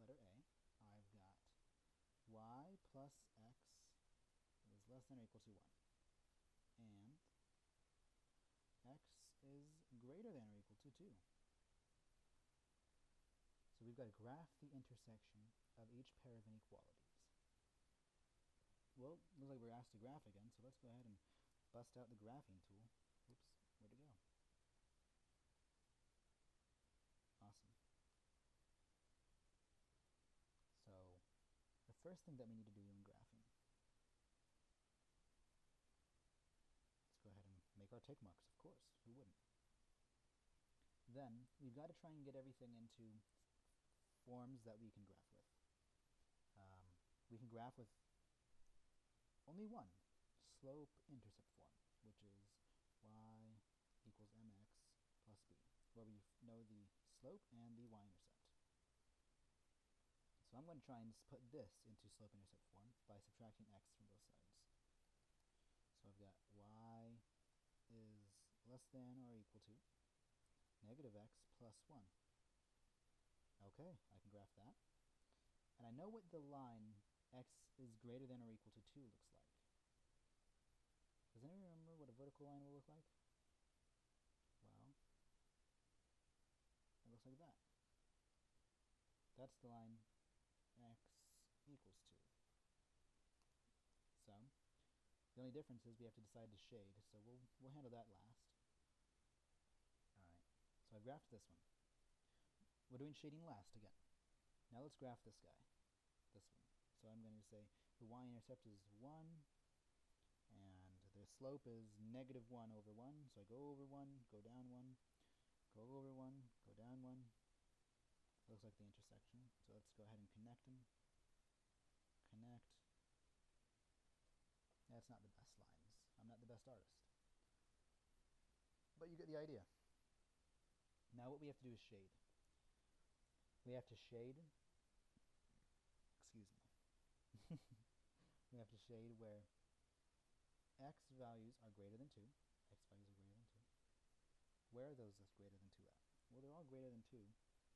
letter A, I've got y plus x is less than or equal to 1, and x is greater than or equal to 2. So we've got to graph the intersection of each pair of inequalities. Well, looks like we're asked to graph again, so let's go ahead and bust out the graphing tool. Oops, where'd it go? Awesome. first thing that we need to do in graphing. Let's go ahead and make our tick marks, of course. Who wouldn't? Then we've got to try and get everything into forms that we can graph with. We can graph with only one, slope-intercept form, which is y equals mx plus b, where we know the slope and the y-intercept. So I'm going to try and put this into slope-intercept form by subtracting x from both sides. So I've got y is less than or equal to negative x plus 1. Okay, I can graph that. And I know what the line x is greater than or equal to 2 looks like. Does anyone remember what a vertical line will look like? Well, it looks like that. That's the line x equals 2. So, the only difference is we have to decide to shade, so we'll handle that last. Alright, so I've graphed this one. We're doing shading last again. Now let's graph this guy, this one. So I'm going to say the y-intercept is 1, and the slope is negative 1 over 1. So I go over 1, go down 1, go over 1, go down 1. Looks like the intersection. So let's go ahead and connect them. Connect. That's not the best lines. I'm not the best artist. But you get the idea. Now what we have to do is shade. We have to shade, excuse me, we have to shade where x values are greater than 2. X values are greater than 2. Where are those greater than 2 at? Well, they're all greater than 2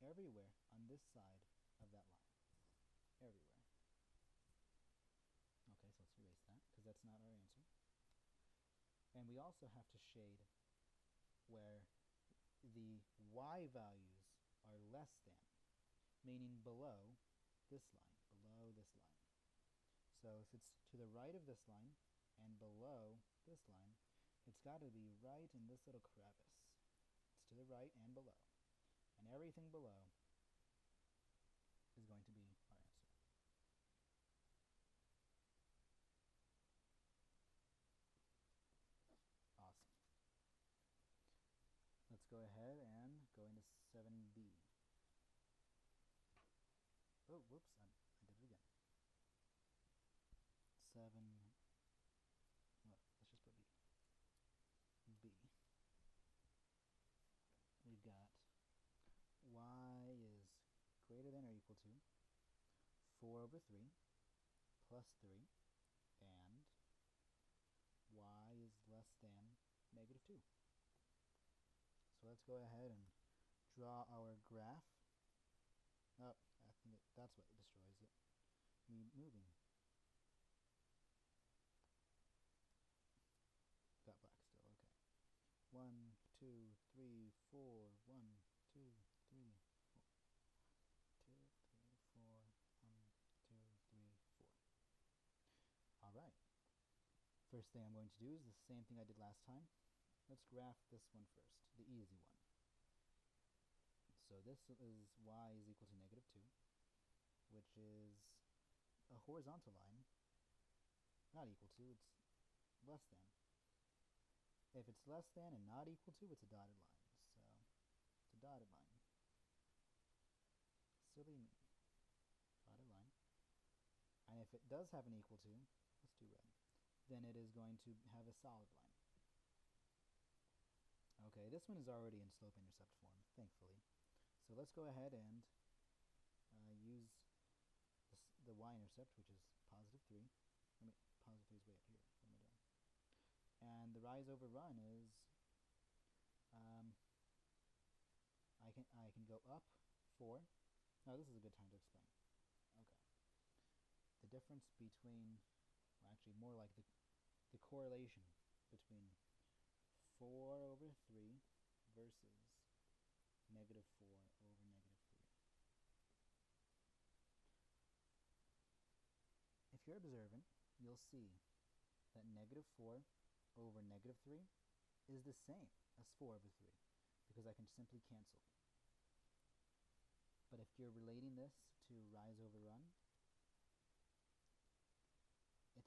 everywhere on this side of that line. Everywhere. Okay, so let's erase that because that's not our answer. And we also have to shade where the y values are less than, meaning below this line, below this line. So if it's to the right of this line and below this line, it's got to be right in this little crevice. It's to the right and below. And everything below is going to be our answer. Awesome. Let's go ahead and go into 7b. Oh, whoops, I did it again. 7, well, let's just put B. B. We've got y is greater than or equal to 4 over 3 plus 3, and y is less than negative 2. So let's go ahead and draw our graph. Oh, I think that's what destroys it. Me moving. Got black still, okay. 1, 2, 3, 4, 1, 2, 3, 4. 2, 3, 4, 1, 2, 3, 4. Alright. First thing I'm going to do is the same thing I did last time. Let's graph this one first, the easy one. So this is y is equal to negative 2, which is a horizontal line. Not equal to, it's less than. If it's less than and not equal to, it's a dotted line. So it's a dotted line. Silly me. Dotted line. And if it does have an equal to, let's do red, then it is going to have a solid line. Okay, this one is already in slope-intercept form, thankfully. So let's go ahead and use the y-intercept, which is positive 3. I mean, positive 3 is way up here. What am I doing? And the rise over run is, I can go up 4. No, this is a good time to explain. Okay. The difference between, or actually more like the correlation between 4 over 3 versus negative 4 over negative 3. If you're observant, you'll see that negative 4 over negative 3 is the same as 4 over 3, because I can simply cancel. But if you're relating this to rise over run,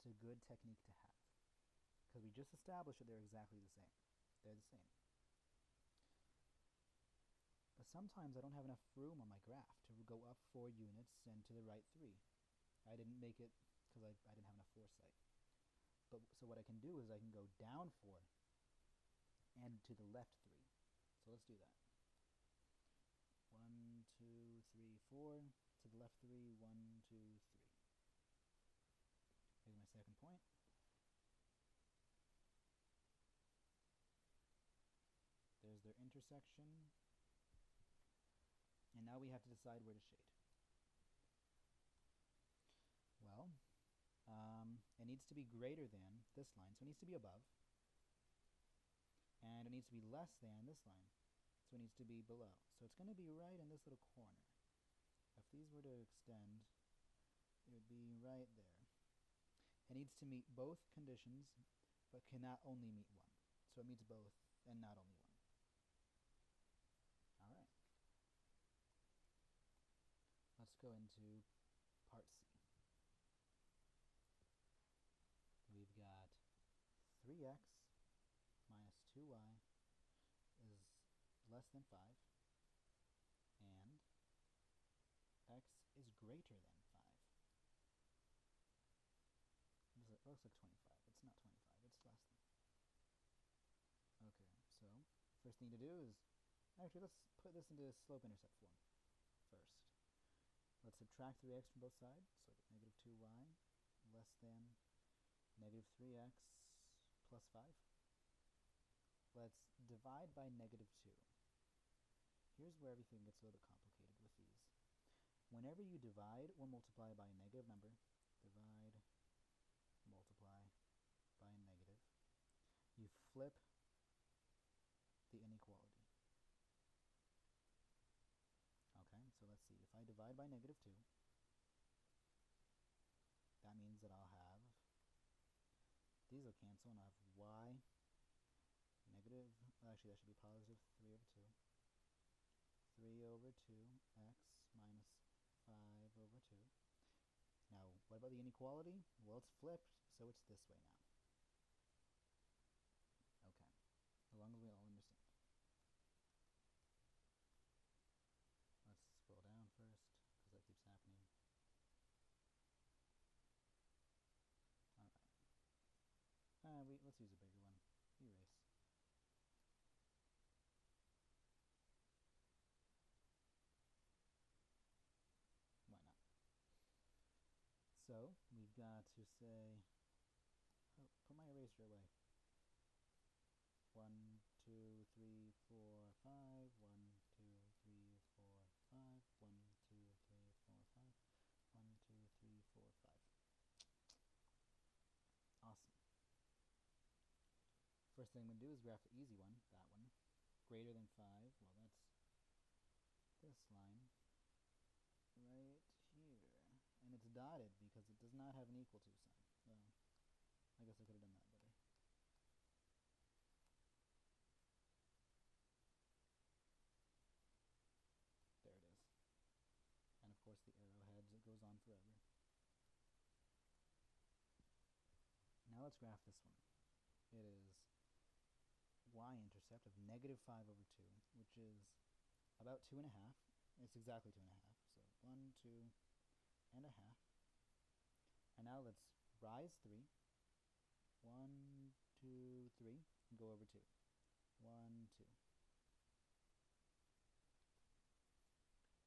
a good technique to have, because we just established that they're exactly the same. They're the same. But sometimes I don't have enough room on my graph to go up 4 units and to the right 3. I didn't make it because I didn't have enough foresight. So what I can do is I can go down 4 and to the left 3. So let's do that. 1, 2, 3, 4. To the left 3, 1, 2, 3. Here's my second point. There's their intersection. And now we have to decide where to shade. Well, it needs to be greater than this line, so it needs to be above. And it needs to be less than this line, so it needs to be below. So it's going to be right in this little corner. If these were to extend, it would be right there. It needs to meet both conditions, but cannot only meet one. So it meets both and not only one. All right. Let's go into part C. We've got 3x minus 2y is less than 5, and x is greater than 5. It looks like 25. It's not 25. It's less than. Okay, so first thing to do is, actually let's put this into slope-intercept form first. Let's subtract 3x from both sides, so I get negative 2y less than negative 3x plus 5. Let's divide by negative 2. Here's where everything gets a little bit complicated with these. Whenever you divide or multiply by a negative number, divide, multiply by a negative, you flip the inequality. Okay, so let's see. If I divide by negative 2, that means that I'll have, these will cancel, and I'll have y negative, actually that should be positive 3 over 2. 3 over 2x minus 5 over 2. Now, what about the inequality? Well, it's flipped, so it's this way now. Okay, as long as we all understand. Let's scroll down first, because that keeps happening. Alright. Let's use a bigger one. Erase. Why not? So, we've got to say, oh, put my eraser away. 1, 2, 3, 4, 5. 1, 2, 3, 4, 5. 1, 2, 3, 4, 5. 1, 2, 3, 4, 5. Awesome. First thing I'm going to do is graph the easy one, that one. Greater than 5, well that's this line right here. And it's dotted because it does not have an equal to sign. Well, I guess I could have done that better. There it is. And of course the arrowheads, it goes on forever. Now let's graph this one. It is y-intercept of negative 5 over 2, which is about 2.5. It's exactly 2.5. So 1, 2.5. And now let's rise 3. 1, 2, 3, and go over 2. 1, 2.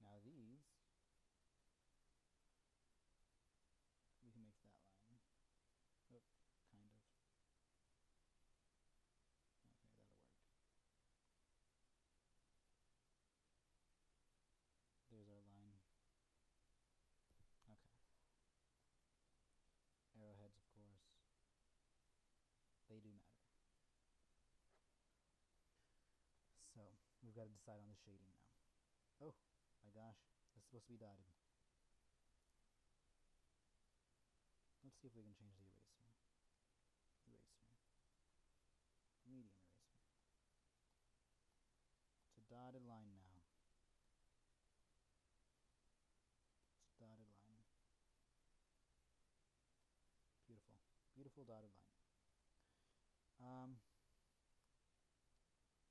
Now these, we can make that line. Oh, kind of. Okay, that'll work. There's our line. Okay. Arrowheads, of course. They do matter. So, we've got to decide on the shading now. Oh, my gosh. It's supposed to be dotted. Let's see if we can change the eraser. Eraser. Medium eraser. It's a dotted line now. It's a dotted line. Beautiful. beautiful dotted line.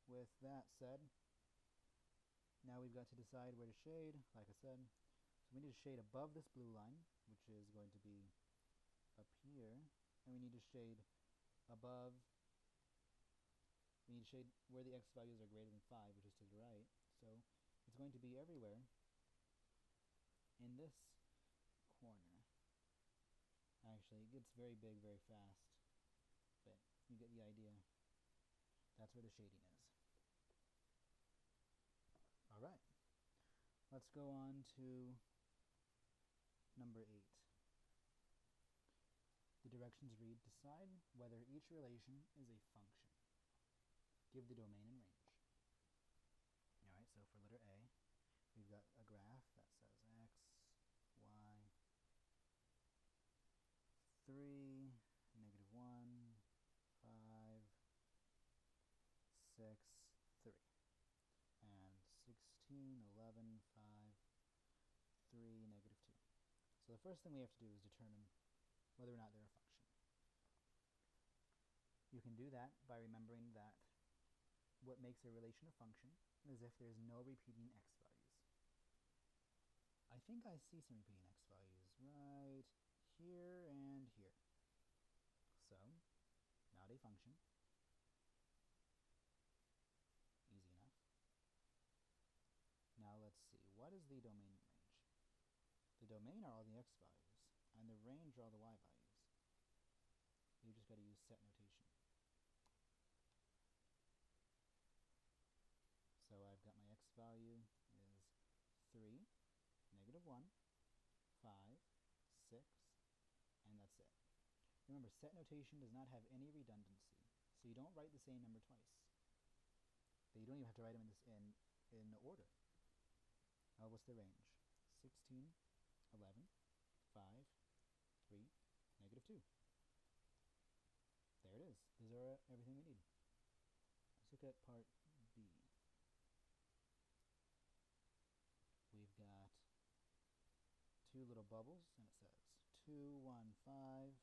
With that said, now we've got to decide where to shade, like I said. So we need to shade above this blue line, which is going to be up here, and we need to shade above, we need to shade where the x values are greater than 5, which is to the right. So it's going to be everywhere in this corner. Actually, it gets very big very fast, but you get the idea. That's where the shading is. Alright, let's go on to number 8. The directions read, decide whether each relation is a function. Give the domain and range. Alright, so for letter A, we've got a graph that says x, y, 3, -1, 5, 6, 3. And 16, 11, 5, 3, -2. So the first thing we have to do is determine whether or not they're a function. You can do that by remembering that what makes a relation a function is if there's no repeating x values. I think I see some repeating x values right here and here. So, not a function. Easy enough. Now let's see, what is the domain and range? The domain are all the x values, and the range are all the y values. You just got to use set notation. So I've got my x value is 3, -1, 5, 6, and that's it. Remember, set notation does not have any redundancy, so you don't write the same number twice. But you don't even have to write them in order. What's the range? 16, 11, 5, 3, -2. There it is. These are everything we need. Let's look at part B. We've got two little bubbles, and it says 2, 1, 5.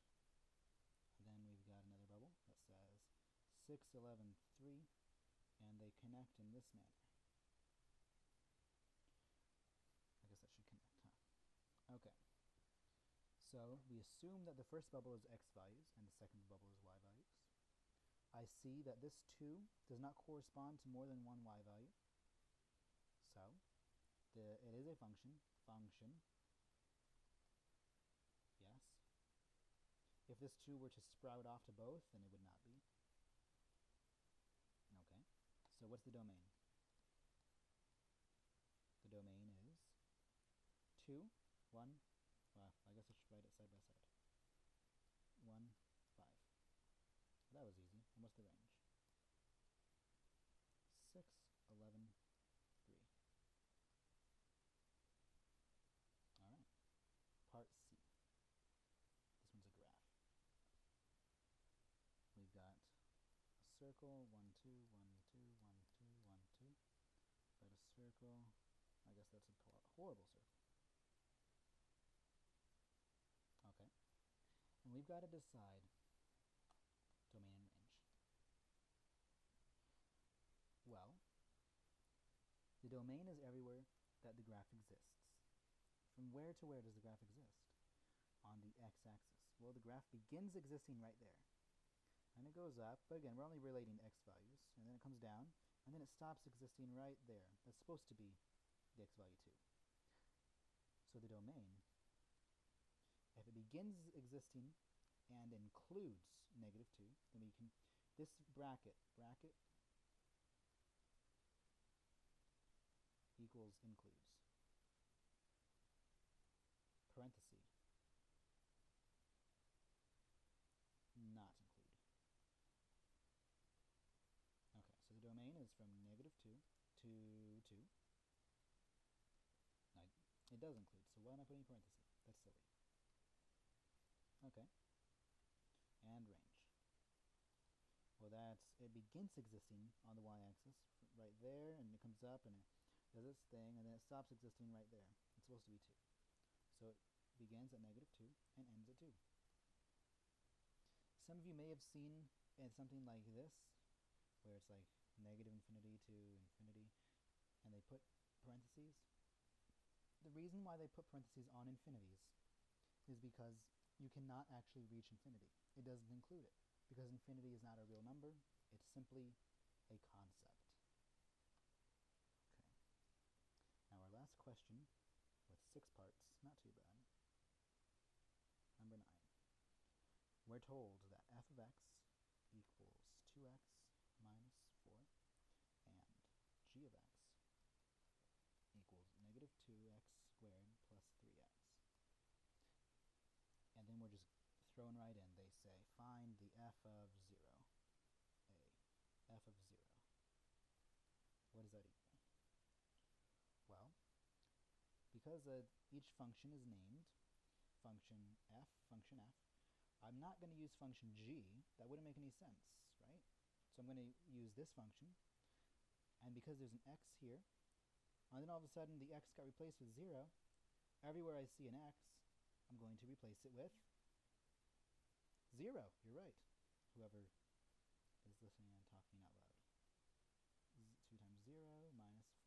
And then we've got another bubble that says 6, 11, 3. And they connect in this manner. I guess that should connect, huh? Okay. So we assume that the first bubble is x values and the second bubble is y values. I see that this 2 does not correspond to more than one y value. So it is a function. Function. Yes. If this 2 were to sprout off to both, then it would not be. Okay. So what's the domain? The domain is 2, 1, well, I guess I should write it side by side. 1, 5. That was easy. And what's the range? 6, 11, 3. Alright. Part C. This one's a graph. We've got a circle, 1, 2, 1, 2, 1, 2, 1, 2. Got a circle. I guess that's a horrible circle. Okay. And we've got to decide domain and range. Well, the domain is everywhere that the graph exists. From where to where does the graph exist? On the x-axis. Well, the graph begins existing right there. And it goes up, but again, we're only relating x values. And then it comes down, and then it stops existing right there. That's supposed to be the x value 2. So the domain, if it begins existing and includes -2, then we can, this bracket equals includes. Parenthesis, not include. Okay, so the domain is from -2 to 2. It does include, so why am I putting parentheses? That's silly. Okay. And range. Well, it begins existing on the y-axis right there, and it comes up and it does its thing, and then it stops existing right there. It's supposed to be 2. So it begins at -2 and ends at 2. Some of you may have seen something like this, where it's like negative infinity to infinity, and they put parentheses. The reason why they put parentheses on infinities is because you cannot actually reach infinity. It doesn't include it, because infinity is not a real number. It's simply a concept. Okay. Now our last question, with 6 parts, not too bad. Number 9. We're told that f of x equals 2x minus 4 and g of x equals negative 2x squared plus 3x. And then we're just thrown right in. They say, find the f of 0. F of 0. What does that equal? Well, because each function is named function f, I'm not going to use function g. That wouldn't make any sense, right? So I'm going to use this function. And because there's an x here, and then all of a sudden the x got replaced with 0, everywhere I see an x, I'm going to replace it with 0. You're right. Whoever is listening and talking out loud. 2 times 0 minus 4.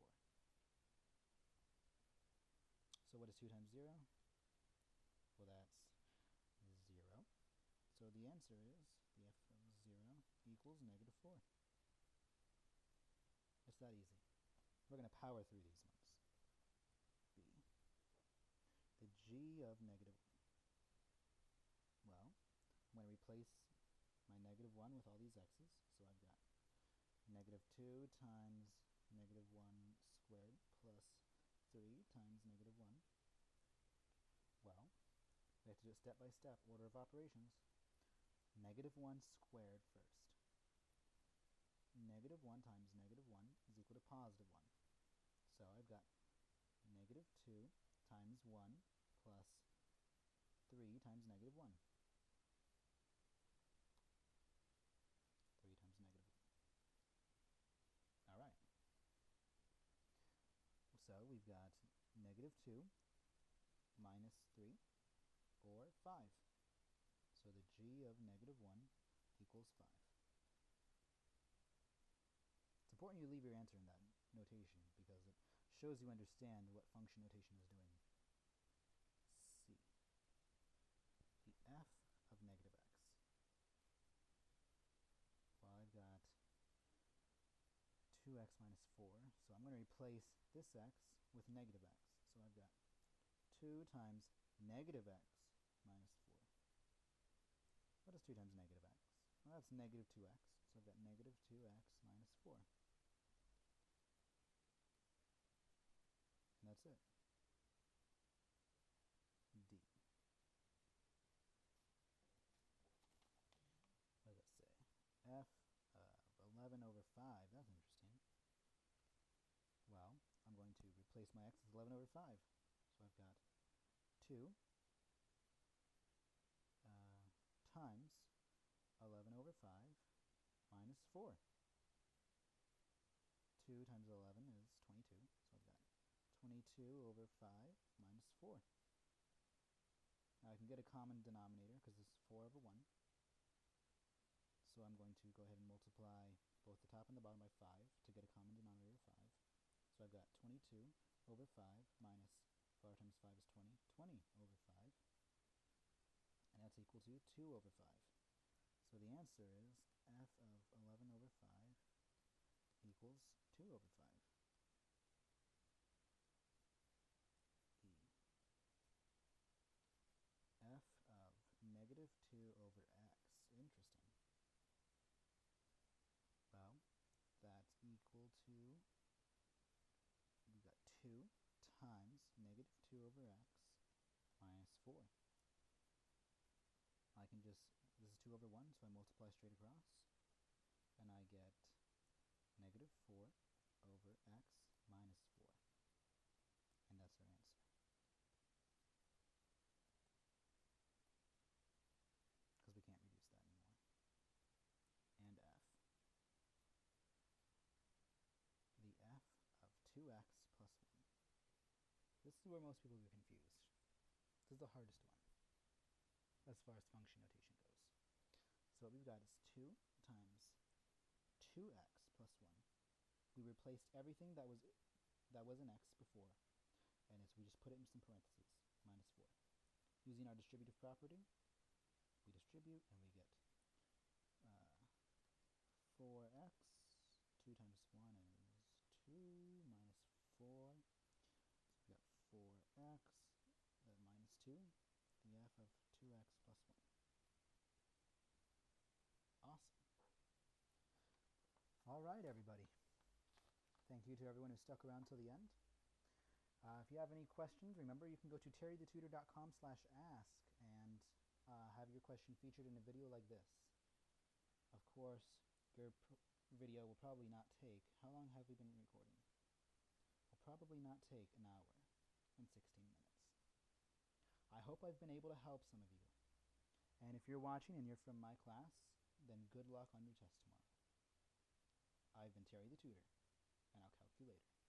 So what is 2 times 0? Well, that's 0. So the answer is the f of 0 equals negative 4. It's that easy. We're going to power through these ones. B. The g of negative 1. Well, I'm going to replace my negative 1 with all these x's. So I've got negative 2 times negative 1 squared plus 3 times negative 1. Well, we have to do it step by step, order of operations. Negative 1 squared first. Negative 1 times negative 1 is equal to positive 1. So I've got negative 2 times 1 plus 3 times negative 1. 3 times negative 1. All right. So we've got negative 2 minus 3, or 5. So the g of negative 1 equals 5. It's important you leave your answer in that notation because it shows you understand what function notation is doing. C. The f of negative x. Well, I've got 2x minus 4, so I'm going to replace this x with negative x. So I've got 2 times negative x minus 4. What is 2 times negative x? Well, that's negative 2x, so I've got negative 2x minus 4. And that's it. D. What does that say? F of 11 over 5. That's interesting. Well, I'm going to replace my x with 11 over 5. So I've got 2 times 11 over 5 minus 4. 2 times 11 is 22. So I've got 22 over 5 minus 4. Now I can get a common denominator because this is 4 over 1. So I'm going to go ahead and multiply both the top and the bottom by 5 to get a common denominator of 5. So I've got 22 over 5 minus 4 times 5 is 20. 20 over 5. And that's equal to 2 over 5. So the answer is f of 11 over 5 equals 2 over 5. E. F of negative 2 over x. Interesting. Well, that's equal to, we've got 2 times negative 2 over x minus 4. I can just, this is 2 over 1, so I multiply straight across, and I get negative 4 over x minus 4. And that's our answer. Because we can't reduce that anymore. And f. The f of 2x plus 1. This is where most people get confused. This is the hardest one, as far as function notation goes. So what we've got is 2 times 2x plus 1. We replaced everything that was an x before, and we just put it in some parentheses, minus 4. Using our distributive property, we distribute, and we get 4x. 2 times 1 is 2, minus 4. So we got 4x, minus 2, the f of 2x plus 1. Awesome. All right, everybody. Thank you to everyone who stuck around till the end. If you have any questions, remember you can go to terrythetutor.com/ask and have your question featured in a video like this. Of course, your video will probably not take, how long have we been recording? Will probably not take an hour and 16 minutes. I hope I've been able to help some of you. And if you're watching and you're from my class, then good luck on your test tomorrow. I've been Terry the Tutor, and I'll talk to you later.